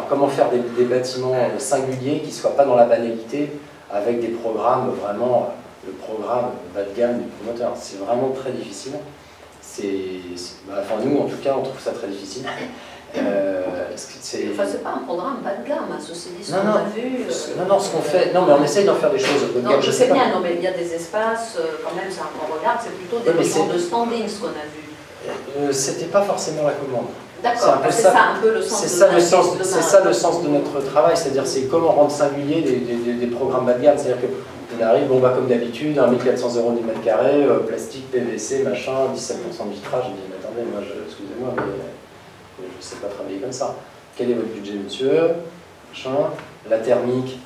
comment faire des bâtiments singuliers qui ne soient pas dans la banalité, avec des programmes vraiment, le programme bas de gamme du promoteur. C'est vraiment très difficile. Nous, en tout cas, on trouve ça très difficile. C'est pas un programme bas de gamme, ceci dit, ce qu'on a vu. Non, ce qu'on fait, non, mais on essaye d'en faire des choses haut de gamme. Je sais bien, non, mais il y a des espaces, quand même, on regarde, c'est plutôt des logements de standing, ce qu'on a vu. C'était pas forcément la commande. D'accord, c'est ça un peu le sens de c'est ça le sens de notre travail, c'est-à-dire c'est comment rendre singulier des programmes bas de gamme. C'est-à-dire qu'on arrive, comme d'habitude, 1 400 € du mètre carré, plastique, PVC, machin, 17% de vitrage. Je me dis, mais attendez, excusez-moi, mais je ne sais pas travailler comme ça. Quel est votre budget, monsieur? Machin. La thermique,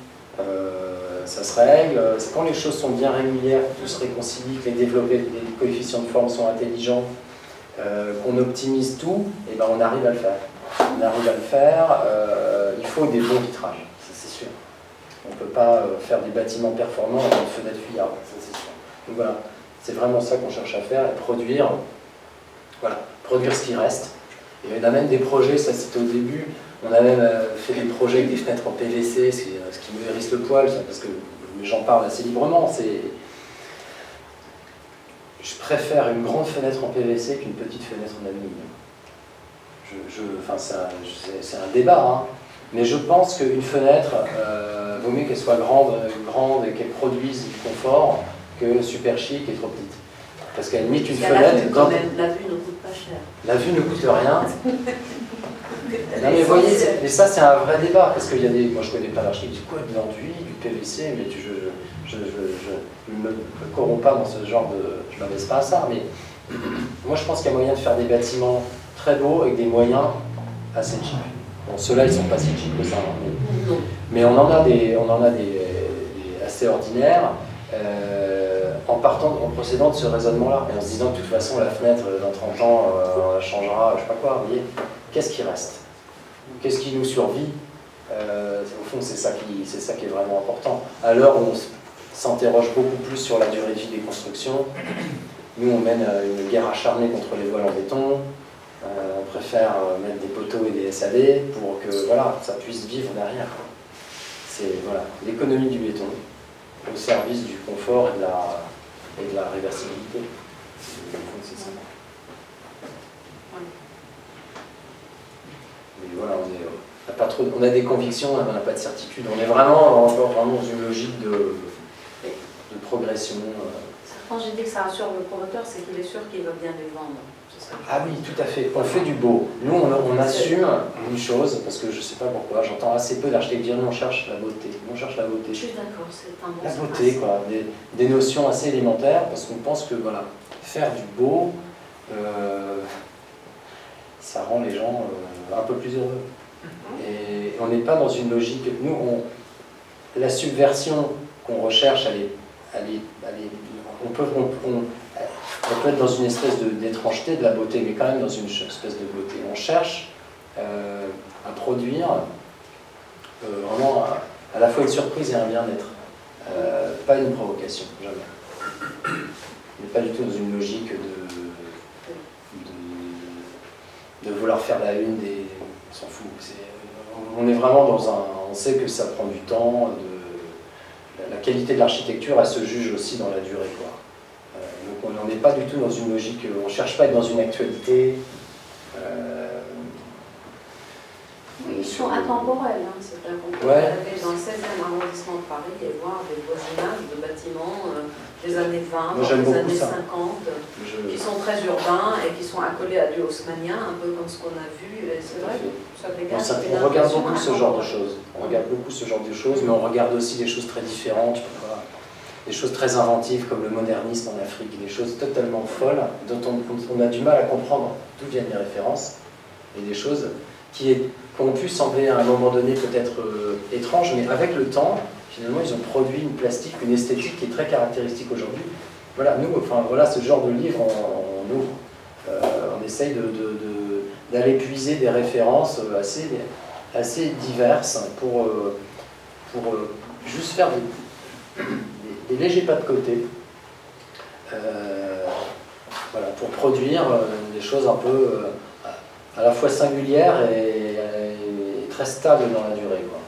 ça se règle. Quand les choses sont bien régulières, tout se réconcilie, que les coefficients de forme sont intelligents, qu'on optimise tout, et ben on arrive à le faire. Il faut des bons vitrages, ça c'est sûr. On ne peut pas faire des bâtiments performants avec une fenêtre fuyarde, ça c'est sûr. Donc voilà, c'est vraiment ça qu'on cherche à faire, et produire ce qui reste. Et on a même des projets, ça c'était au début, on a même fait des projets avec des fenêtres en PVC, ce qui me hérisse le poil, parce que j'en parle assez librement. Je préfère une grande fenêtre en PVC qu'une petite fenêtre en aluminium. C'est un débat, hein. Mais je pense qu'une fenêtre, vaut mieux qu'elle soit grande et qu'elle produise du confort que super chic et trop petite. Parce qu'à la limite, une fenêtre... La vue ne coûte pas cher. La vue ne coûte rien. Non mais vous voyez, mais ça c'est un vrai débat, parce qu'il y a des... Moi je connais pas l'archi, du quoi, de l'enduit, du PVC, mais je ne me corromps pas dans ce genre de... Je m'abaisse pas à ça, mais moi je pense qu'il y a moyen de faire des bâtiments très beaux avec des moyens assez cheap. Bon, ceux-là ils sont pas si cheap que ça, hein, mais on en a des assez ordinaires, en procédant de ce raisonnement-là, et en se disant que de toute façon la fenêtre dans 30 ans on la changera, je sais pas quoi, vous voyez, qu'est-ce qui reste? Qu'est-ce qui nous survit? Au fond c'est ça qui est vraiment important. À l'heure où on s'interroge beaucoup plus sur la durée de vie des constructions, nous on mène une guerre acharnée contre les voiles en béton, on préfère mettre des poteaux et des SAD pour que voilà, ça puisse vivre derrière. C'est voilà, l'économie du béton au service du confort et de la réversibilité. C'est ça. Mais voilà, on a des convictions, on n'a pas de certitude. On est vraiment dans une logique de progression. Quand j'ai dit que ça rassure le promoteur, c'est qu'il est sûr qu'il va bien les vendre. Ah oui, tout à fait. On fait du beau. Nous, on assume une chose, parce que je ne sais pas pourquoi, j'entends assez peu d'architectes dire nous, on cherche la beauté. On cherche la beauté. Je suis d'accord, c'est un bon La beauté, quoi. Des notions assez élémentaires, parce qu'on pense que voilà, faire du beau, ça rend les gens un peu plus heureux. Et on n'est pas dans une logique. Nous, la subversion qu'on recherche, on peut être dans une espèce d'étrangeté de la beauté, mais quand même dans une espèce de beauté. On cherche à produire vraiment à la fois une surprise et un bien-être. Pas une provocation, jamais. On n'est pas du tout dans une logique de vouloir faire la une des... On s'en fout. On est vraiment dans un... On sait que ça prend du temps, la qualité de l'architecture, elle se juge aussi dans la durée, quoi. Donc on n'est pas du tout dans une logique, on ne cherche pas à être dans une actualité. Ils sont intemporels, hein, c'est-à-dire qu'on peut aller dans le 16e arrondissement de Paris et voir des voisinages de bâtiments des années 20, des années 50, qui sont très urbains et qui sont accolés à du haussmannien, un peu comme ce qu'on a vu. C'est vrai que ça dégage on regarde beaucoup ce genre de choses. On regarde beaucoup ce genre de choses, mais on regarde aussi des choses très différentes. Des choses très inventives comme le modernisme en Afrique, des choses totalement folles dont on a du mal à comprendre d'où viennent les références, et des choses qui ont pu sembler à un moment donné peut-être étranges, mais avec le temps, finalement ils ont produit une plastique, une esthétique qui est très caractéristique aujourd'hui. Voilà, nous, enfin voilà, ce genre de livre, on ouvre, on essaye d'aller puiser des références assez diverses pour juste faire des légers pas de côté, voilà, pour produire des choses un peu à la fois singulières et très stables dans la durée, quoi.